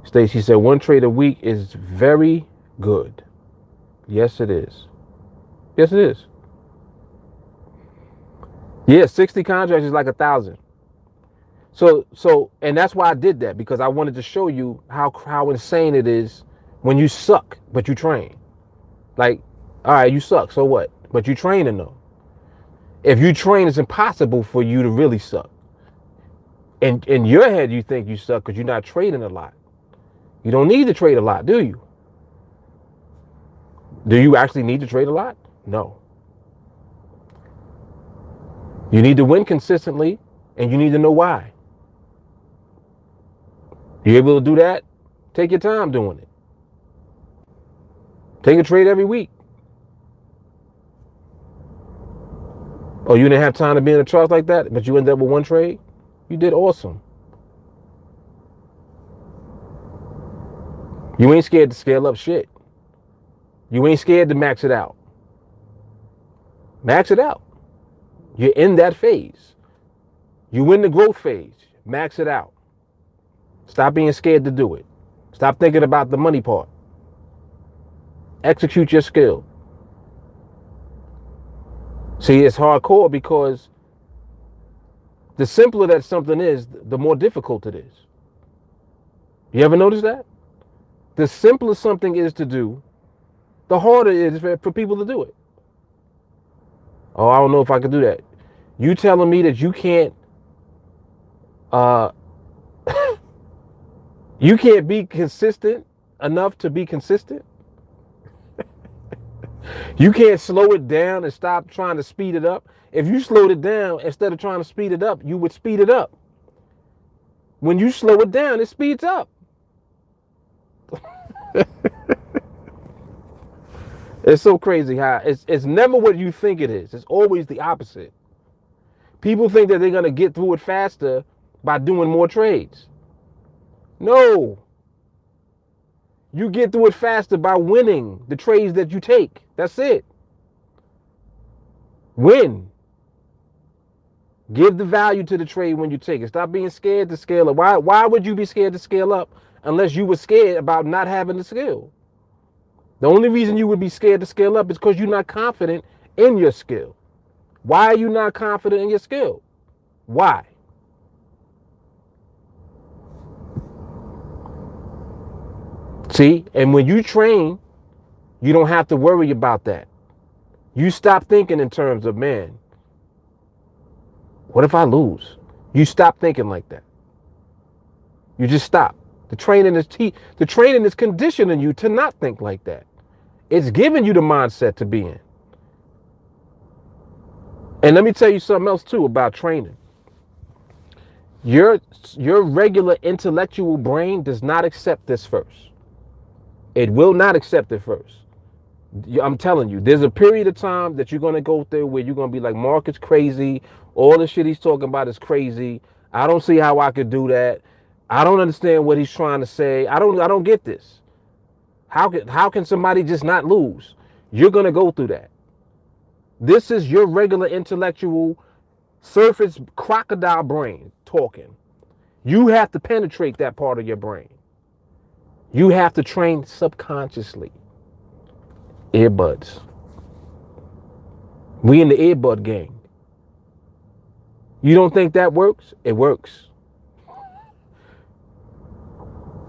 Stacy said, one trade a week is very good. Yes, it is. Yes, it is. Yeah, 60 contracts is like 1,000. So, and that's why I did that, because I wanted to show you how insane it is when you suck, but you train. Like, all right, you suck, so what? But you training though. If you train, it's impossible for you to really suck. In your head, you think you suck because you're not trading a lot. You don't need to trade a lot, do you? Do you actually need to trade a lot? No. You need to win consistently, and you need to know why. You able to do that? Take your time doing it. Take a trade every week. Oh, you didn't have time to be in a chart like that, but you ended up with one trade? You did awesome. You ain't scared to scale up shit. You ain't scared to max it out. Max it out. You're in that phase. You in the growth phase. Max it out. Stop being scared to do it. Stop thinking about the money part. Execute your skill. See, it's hardcore because the simpler that something is, the more difficult it is. You ever notice that? The simpler something is to do, the harder it is for people to do it. Oh, I don't know if I can do that. You telling me that you can't you can't be consistent enough to be consistent? You can't slow it down and stop trying to speed it up? If you slowed it down instead of trying to speed it up, you would speed it up. When you slow it down, it speeds up. It's so crazy how it's never what you think it is. It's always the opposite. People think that they're going to get through it faster by doing more trades. No. You get through it faster by winning the trades that you take. That's it. Win. Give the value to the trade when you take it. Stop being scared to scale up. Why would you be scared to scale up unless you were scared about not having the skill? The only reason you would be scared to scale up is because you're not confident in your skill. Why are you not confident in your skill? Why? See, and when you train, you don't have to worry about that. You stop thinking in terms of, man, what if I lose? You stop thinking like that. You just stop. The training is conditioning you to not think like that. It's giving you the mindset to be in. And let me tell you something else too about training. Your regular intellectual brain does not accept this first. It will not accept it first. I'm telling you, there's a period of time that you're going to go through where you're going to be like, Mark is crazy. All the shit he's talking about is crazy. I don't see how I could do that. I don't understand what he's trying to say. I don't get this. How can somebody just not lose? You're going to go through that. This is your regular intellectual surface crocodile brain talking. You have to penetrate that part of your brain. You have to train subconsciously. Earbuds. We in the earbud gang. You don't think that works? It works.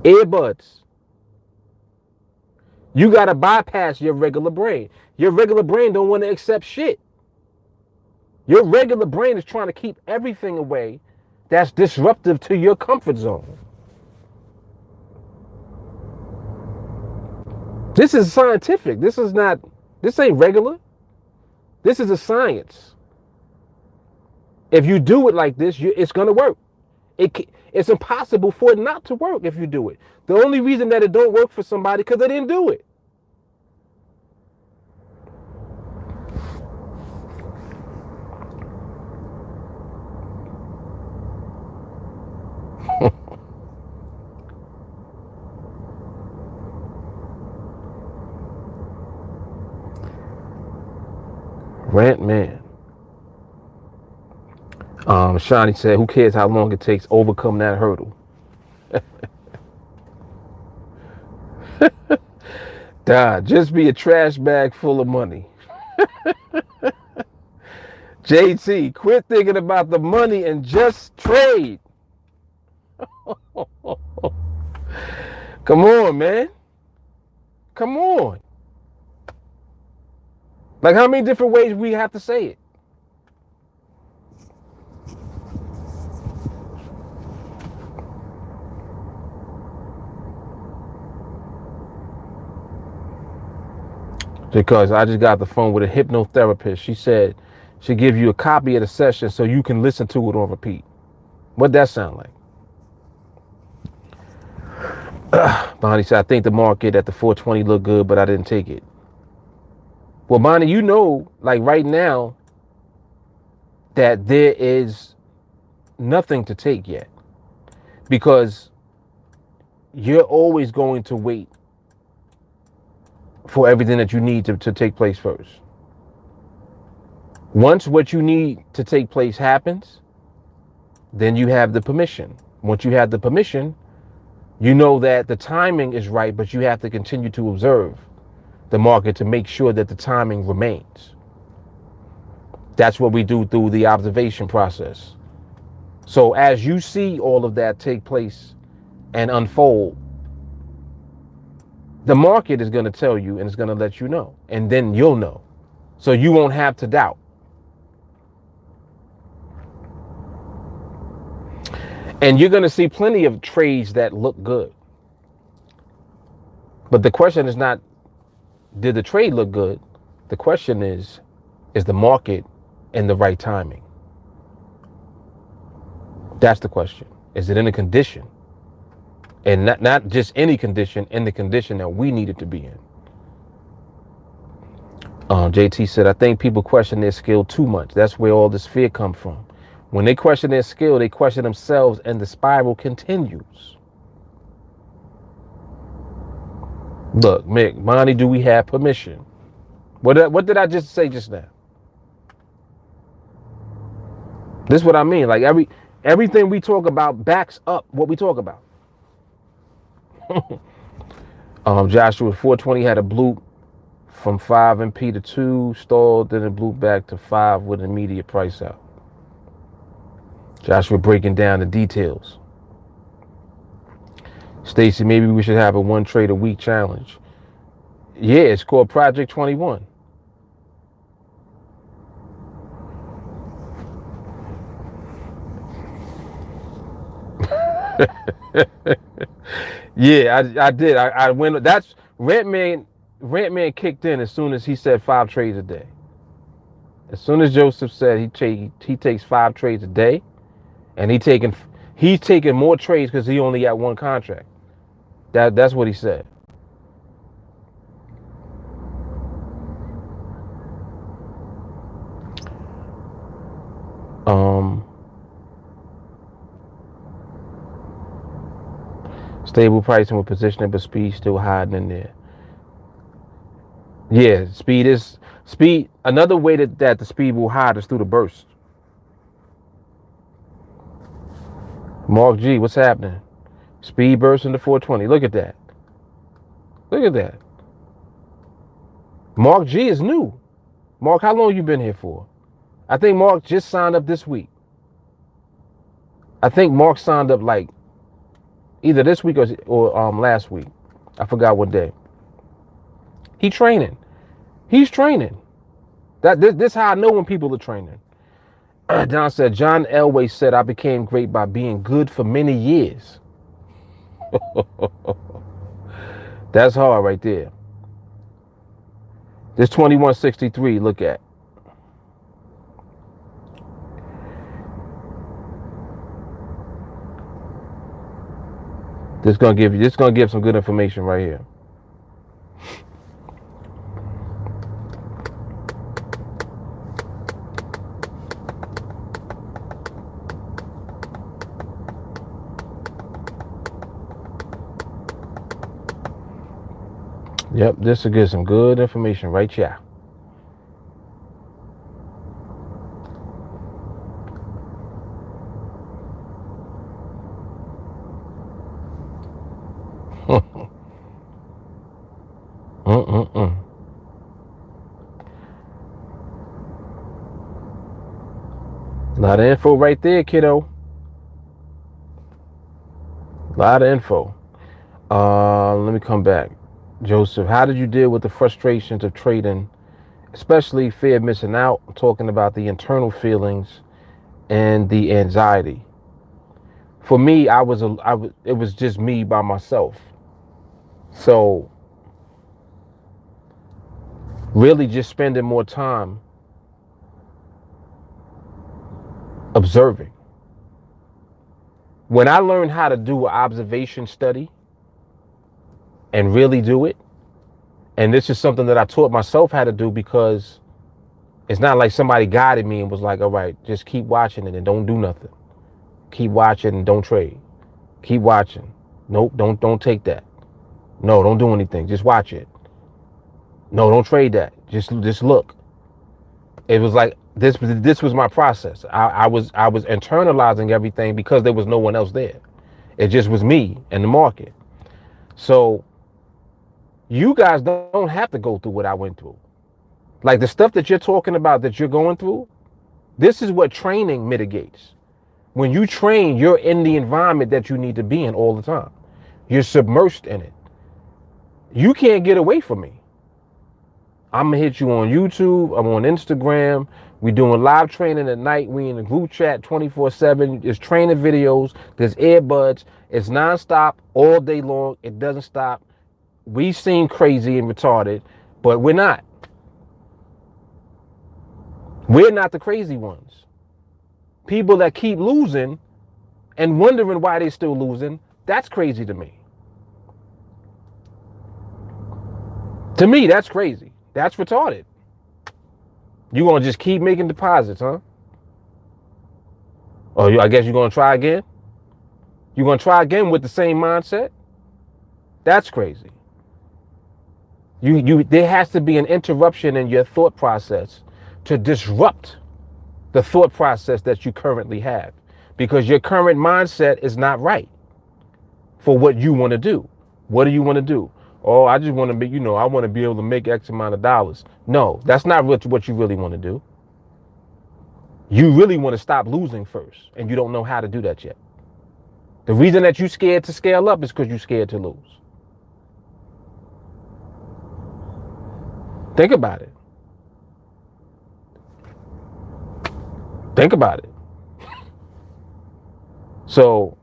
Earbuds. You got to bypass your regular brain. Your regular brain don't want to accept shit. Your regular brain is trying to keep everything away that's disruptive to your comfort zone. This is scientific. This ain't regular. This is a science. If you do it like this, it's going to work. It's impossible for it not to work if you do it. The only reason that it don't work for somebody because they didn't do it. Rant man. Shawnee said, who cares how long it takes to overcome that hurdle? Just be a trash bag full of money. JT, quit thinking about the money and just trade. Come on, man. Come on. Like, how many different ways we have to say it? Because I just got the phone with a hypnotherapist. She said she give you a copy of the session so you can listen to it on repeat. What'd that sound like? Bonnie said, I think the market at the 420 looked good, but I didn't take it. Well, Bonnie, you know, like right now, that there is nothing to take yet. Because you're always going to wait for everything that you need to take place first. Once what you need to take place happens, then you have the permission. Once you have the permission, you know that the timing is right, but you have to continue to observe the market to make sure that the timing remains. That's what we do through the observation process. So as you see all of that take place and unfold, the market is going to tell you and it's going to let you know, and then you'll know. So you won't have to doubt. And you're going to see plenty of trades that look good. But the question is not, did the trade look good? The question is the market in the right timing? That's the question. Is it in a condition? And not just any condition, in the condition that we need it to be in. JT said, I think people question their skill too much. That's where all this fear comes from. When they question their skill, they question themselves, and the spiral continues. Look, Mick, Monty, do we have permission? What did I just say just now? This is what I mean. Like everything we talk about backs up what we talk about. Joshua, 420 had a bloop from 5 MP to 2, stalled, then it blew back to 5 with an immediate price out. Joshua breaking down the details. Stacy, maybe we should have a 1 trade a week challenge. Yeah, it's called Project 21. Yeah, I did. I went. That's Redman kicked in as soon as he said 5 trades a day. As soon as Joseph said he takes 5 trades a day, and he's taking more trades because he only got 1 contract. That's what he said. Stable pricing with positioning, but speed still hiding in there. Yeah, speed. Another way that the speed will hide is through the burst. Mark G, what's happening? Speed burst into 420. Look at that. Look at that. Mark G is new. Mark, how long you been here for? I think Mark just signed up this week. I think Mark signed up like either this week or last week. I forgot what day. He's training. This how I know when people are training. Don said, John Elway said, I became great by being good for many years. That's hard right there. This 2163, look at. This gonna give some good information right here. Yep, this will give some good information right here. Lot of info right there, kiddo. Lot of info. Let me come back. Joseph, how did you deal with the frustrations of trading, especially fear of missing out? I'm talking about the internal feelings and the anxiety. For me, it was just me by myself. So Really just spending more time observing. When I learned how to do an observation study and really do it, and this is something that I taught myself how to do, because it's not like somebody guided me and was like, all right, just keep watching it and don't do nothing. Keep watching and don't trade. Keep watching. Nope, don't take that. No, don't do anything. Just watch it. No, don't trade that. Just look. It was like this was my process. I was internalizing everything because there was no one else there. It just was me and the market. So you guys don't have to go through what I went through. Like the stuff that you're talking about that you're going through, this is what training mitigates. When you train, you're in the environment that you need to be in all the time. You're submersed in it. You can't get away from me. I'm gonna hit you on YouTube. I'm on Instagram. We doing live training at night. We in the group chat 24/7. There's training videos. There's earbuds. It's nonstop all day long. It doesn't stop. We seem crazy and retarded, but we're not. We're not the crazy ones. People that keep losing and wondering why they're still losing, that's crazy to me. To me, that's crazy. That's retarded. You gonna just keep making deposits, huh? Or I guess you're gonna try again? You're gonna try again with the same mindset? That's crazy. There has to be an interruption in your thought process to disrupt the thought process that you currently have, because your current mindset is not right for what you want to do. What do you want to do? Oh, I just want to be, I want to be able to make X amount of dollars. No, that's not what you really want to do. You really want to stop losing first, and you don't know how to do that yet. The reason that you're scared to scale up is because you're scared to lose. Think about it. Think about it. So,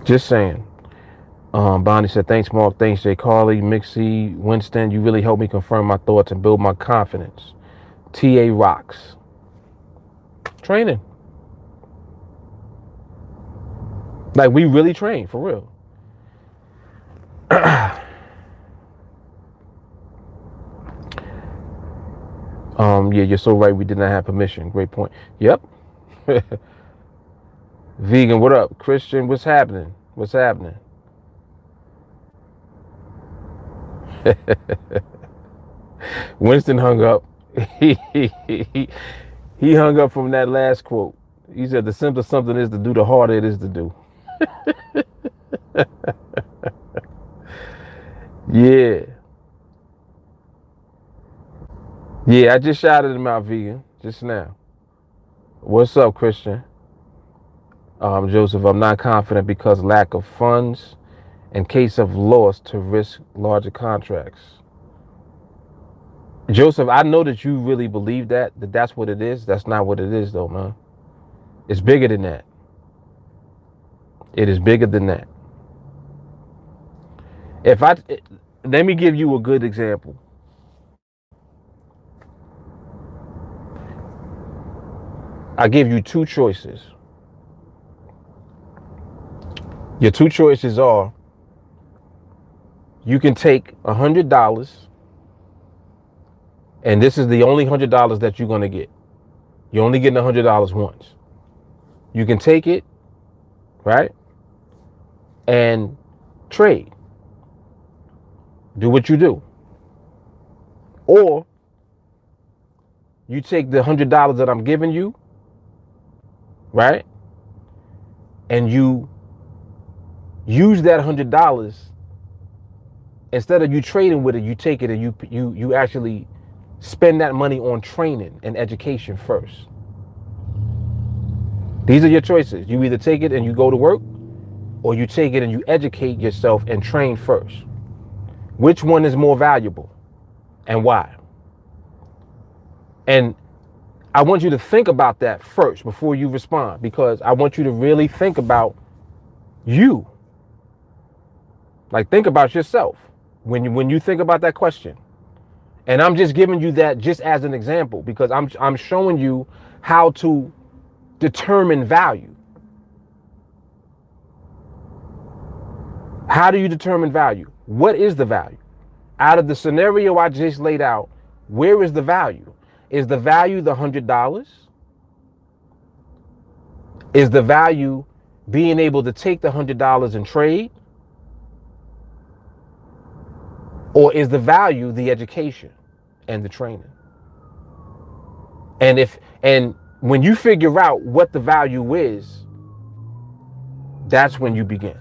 just saying. Bonnie said, thanks, Mark. Thanks, Jay Carly, Mixie, Winston. You really helped me confirm my thoughts and build my confidence. TA rocks. Training. Like, we really train, for real. Yeah, you're so right. We did not have permission. Great point. Yep. Vegan, what up? Christian, what's happening? What's happening? Winston hung up. He hung up from that last quote. He said the simpler something is to do, the harder it is to do. Yeah. Yeah, I just shouted him out, Vegan, just now. What's up, Christian? Joseph, I'm not confident because lack of funds in case of loss to risk larger contracts. Joseph, I know that you really believe that's what it is. That's not what it is, though, man. It's bigger than that. It is bigger than that. Let me give you a good example. I give you two choices. Your two choices are, you can take $100, and this is the only $100 that you're going to get. You're only getting $100 once. You can take it, right, and trade. Do what you do. Or you take the $100 that I'm giving you, right, and you use that $100. Instead of you trading with it, you take it and you actually spend that money on training and education first. These are your choices. You either take it and you go to work, or you take it and you educate yourself and train first. Which one is more valuable and why? And I want you to think about that first before you respond, because I want you to really think about you. Like, think about yourself. When you think about that question, and I'm just giving you that just as an example because I'm showing you how to determine value. How do you determine value? What is the value? Out of the scenario I just laid out, where is the value? Is the value the $100? Is the value being able to take the $100 and trade? Or is the value the education and the training? And when you figure out what the value is, that's when you begin.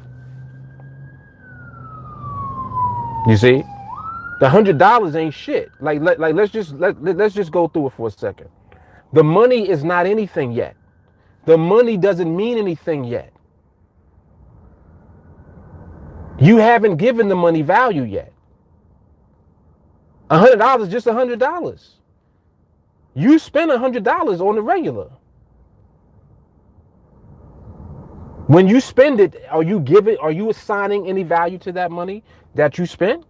You see? The $100 ain't shit. Like let's just go through it for a second. The money is not anything yet. The money doesn't mean anything yet. You haven't given the money value yet. $100 is just $100. You spend $100 on the regular. When you spend it, are you assigning any value to that money that you spent?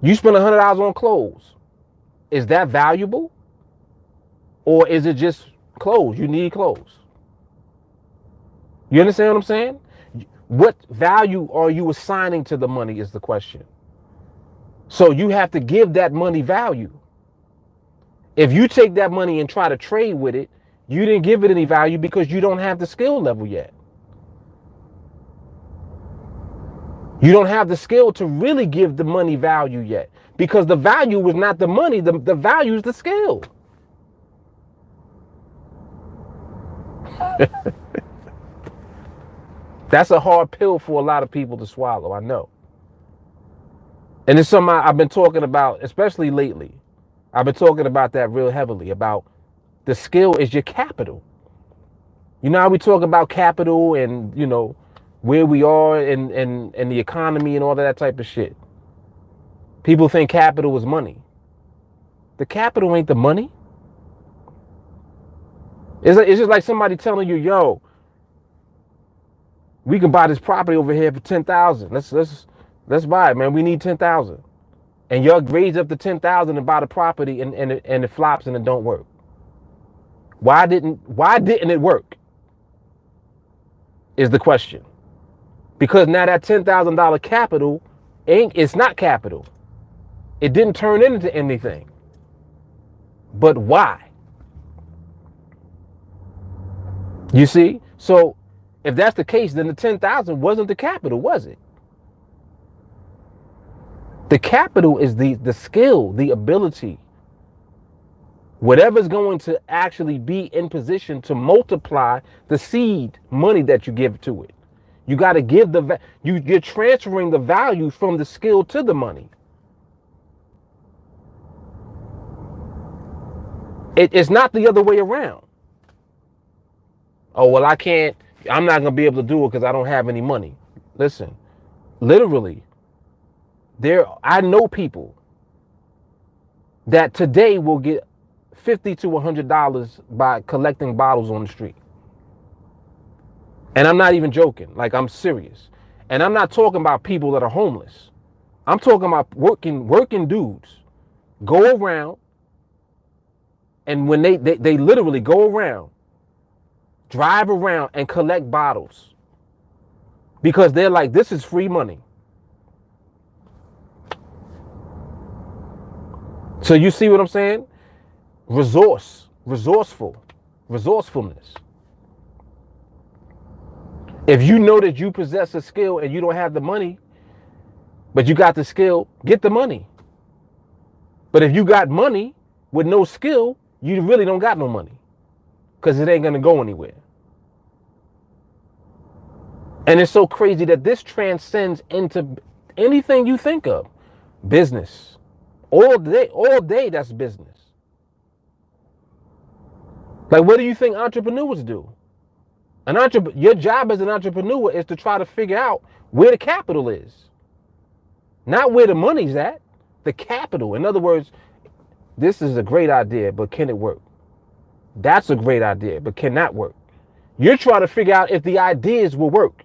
You spend $100 on clothes. Is that valuable? Or is it just clothes? You need clothes. You understand what I'm saying? What value are you assigning to the money is the question. So you have to give that money value. If you take that money and try to trade with it, you didn't give it any value because you don't have the skill level yet. You don't have the skill to really give the money value yet because the value was not the money. The value is the skill. That's a hard pill for a lot of people to swallow, I know. And it's something I've been talking about, especially lately. I've been talking about that real heavily, about the skill is your capital. You know how we talk about capital and, you know, where we are in the economy and all of that type of shit. People think capital is money. The capital ain't the money. It's just like somebody telling you, yo, we can buy this property over here for 10,000. Let's buy it, man. We need 10,000. And y'all raise up to 10,000 and buy the property and it flops and it don't work. Why didn't it work? Is the question. Because now that $10,000 capital it's not capital. It didn't turn into anything. But why? You see? So if that's the case, then the 10,000 wasn't the capital, was it? The capital is the skill, the ability, whatever's going to actually be in position to multiply the seed money that you give to it. You got to give you're transferring the value from the skill to the money. It's not the other way around. Oh, well, I'm not going to be able to do it because I don't have any money. Listen, literally, I know people that today will get $50 to $100 by collecting bottles on the street. And I'm not even joking. Like, I'm serious. And I'm not talking about people that are homeless. I'm talking about working dudes go around, and when they literally go around, drive around and collect bottles because they're like, this is free money. So you see what I'm saying? Resourcefulness. If you know that you possess a skill and you don't have the money, but you got the skill, get the money. But if you got money with no skill, you really don't got no money because it ain't going to go anywhere. And it's so crazy that this transcends into anything you think of. Business. All day that's business. Like, what do you think entrepreneurs do? Your job as an entrepreneur is to try to figure out where the capital is. Not where the money's at, the capital. In other words, this is a great idea, but can it work? That's a great idea, but can that work? You're trying to figure out if the ideas will work.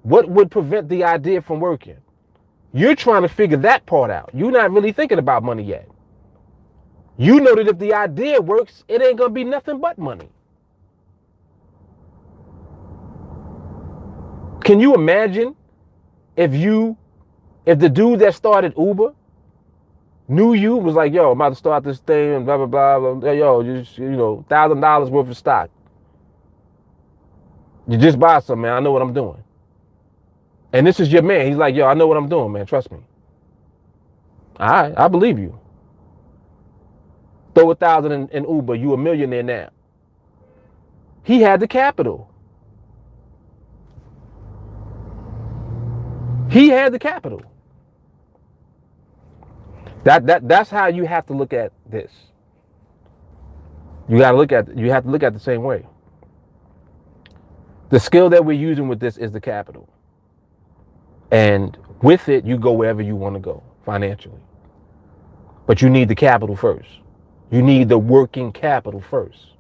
What would prevent the idea from working? You're trying to figure that part out. You're not really thinking about money yet. You know that if the idea works, it ain't going to be nothing but money. Can you imagine if the dude that started Uber knew you, was like, yo, I'm about to start this thing and blah, blah, blah, blah. Yo, just, $1,000 worth of stock. You just buy some, man. I know what I'm doing. And this is your man. He's like, yo, I know what I'm doing, man. Trust me. All right, I believe you. Throw $1,000 in Uber. You a millionaire now. He had the capital. He had the capital. That's how you have to look at this. You have to look at the same way. The skill that we're using with this is the capital. And with it, you go wherever you want to go financially. But you need the capital first. You need the working capital first.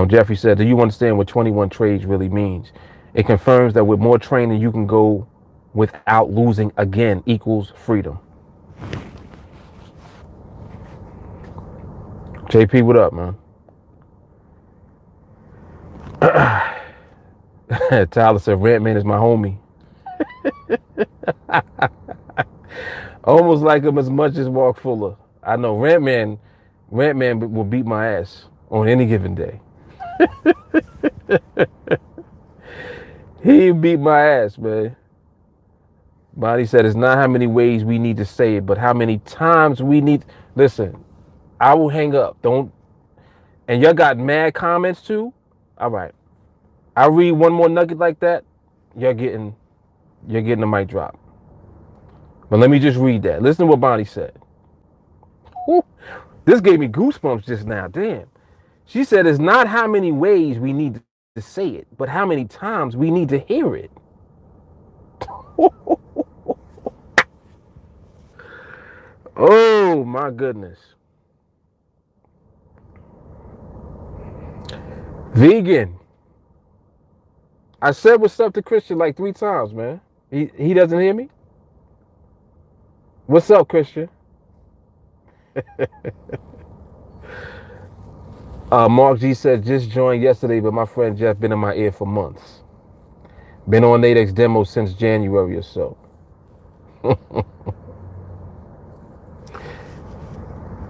Jeffrey said, do you understand what 21 trades really means? It confirms that with more training, you can go without losing again equals freedom. JP, what up, man? Tyler said, Rant Man is my homie. Almost like him as much as Mark Fuller. I know Rant Man will beat my ass on any given day. He beat my ass, man. Bonnie said, it's not how many ways we need to say it, but how many times we need. Listen, I will hang up. Don't. And y'all got mad comments too? All right. I read one more nugget like that, you're getting a mic drop. But let me just read that. Listen to what Bonnie said. Whew. This gave me goosebumps just now. Damn. She said, it's not how many ways we need to say it, but how many times we need to hear it. Oh, my goodness. Vegan. I said what's up to Christian like 3 times, man. He doesn't hear me? What's up, Christian? Mark G said, just joined yesterday, but my friend Jeff been in my ear for months. Been on NADEX demo since January or so.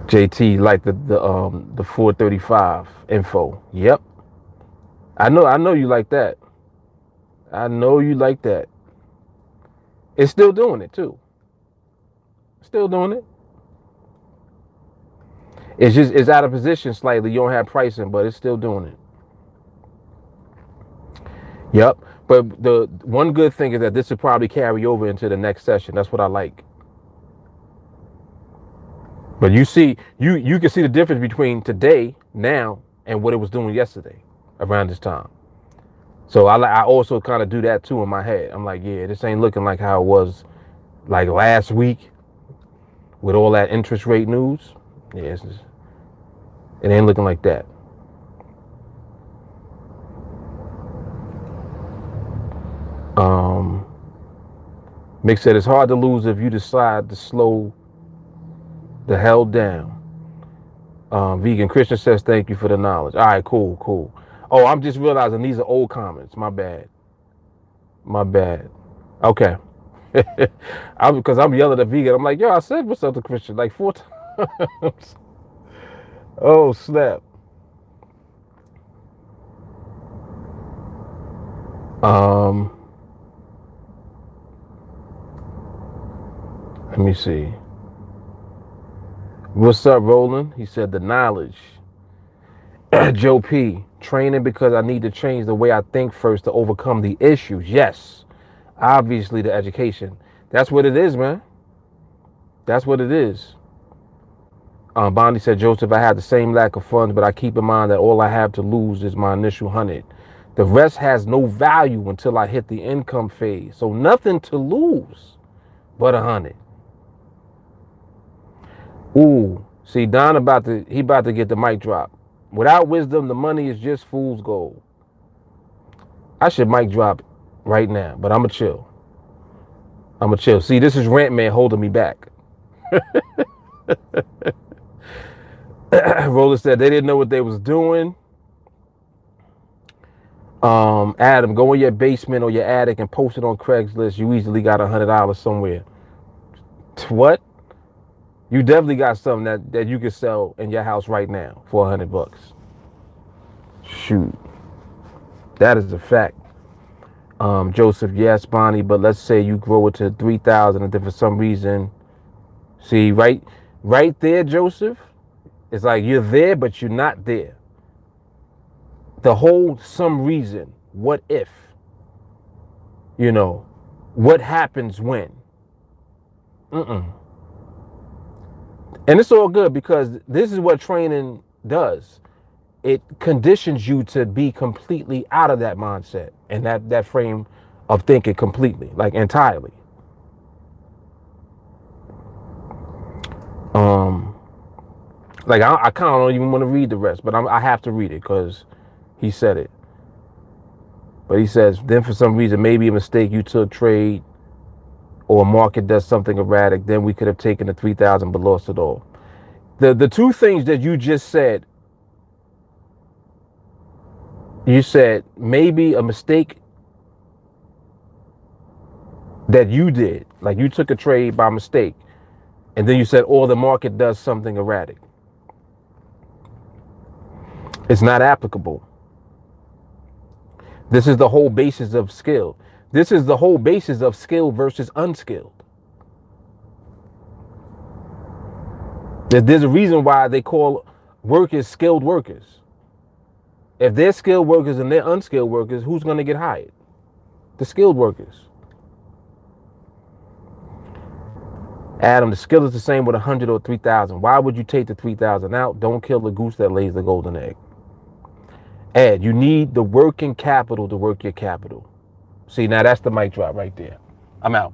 JT like the 435 info. Yep. I know you like that. I know you like that. It's still doing it too. Still doing it. It's out of position slightly. You don't have pricing, but it's still doing it. Yep. But the one good thing is that this will probably carry over into the next session. That's what I like. But you see, you can see the difference between today, now, and what it was doing yesterday around this time. So I also kind of do that too in my head. I'm like, yeah, this ain't looking like how it was like last week with all that interest rate news. Yeah, it ain't looking like that. Mick said it's hard to lose if you decide to slow the hell down. Vegan Christian says thank you for the knowledge. All right, cool. Oh, I'm just realizing these are old comments. My bad. Okay. Because I'm yelling at Vegan. I'm like, yo, I said what's up to Christian like 4 times. Oh, snap. Let me see. What's up, Roland? He said the knowledge. Joe P. Training because I need to change the way I think first to overcome the issues. Yes. Obviously the education. That's what it is, man. That's what it is. Bondi said, Joseph, I had the same lack of funds, but I keep in mind that all I have to lose is my initial 100. The rest has no value until I hit the income phase. So nothing to lose but 100. Ooh, see, Don about to get the mic drop Without wisdom, the money is just fool's gold. I should mic drop right now, but I'm going to chill. I'm going to chill. See, this is Rant Man holding me back. Roller said they didn't know what they was doing. Adam, go in your basement or your attic and post it on Craigslist. You easily got $100 somewhere. What? You definitely got something that you can sell in your house right now for $100. Shoot. That is a fact. Joseph, yes, Bonnie, but let's say you grow it to 3,000 and then for some reason, see, right there, Joseph, it's like you're there, but you're not there. The whole some reason, what if, what happens when? And it's all good because this is what training does. It conditions you to be completely out of that mindset and that frame of thinking completely, like entirely. Like I kind of don't even want to read the rest, but I have to read it because he said it. But he says, then for some reason, maybe a mistake, you took trade or a market does something erratic, then we could have taken the 3,000 but lost it all. The two things that you just said, you said maybe a mistake that you did, like you took a trade by mistake, and then you said, or the market does something erratic. It's not applicable. This is the whole basis of skill. This is the whole basis of skill versus unskilled. There's a reason why they call workers skilled workers. If they're skilled workers and they're unskilled workers, who's going to get hired? The skilled workers. Adam, the skill is the same with 100 or 3,000. Why would you take the 3,000 out? Don't kill the goose that lays the golden egg. Ed, you need the working capital to work your capital. See, now that's the mic drop right there. I'm out.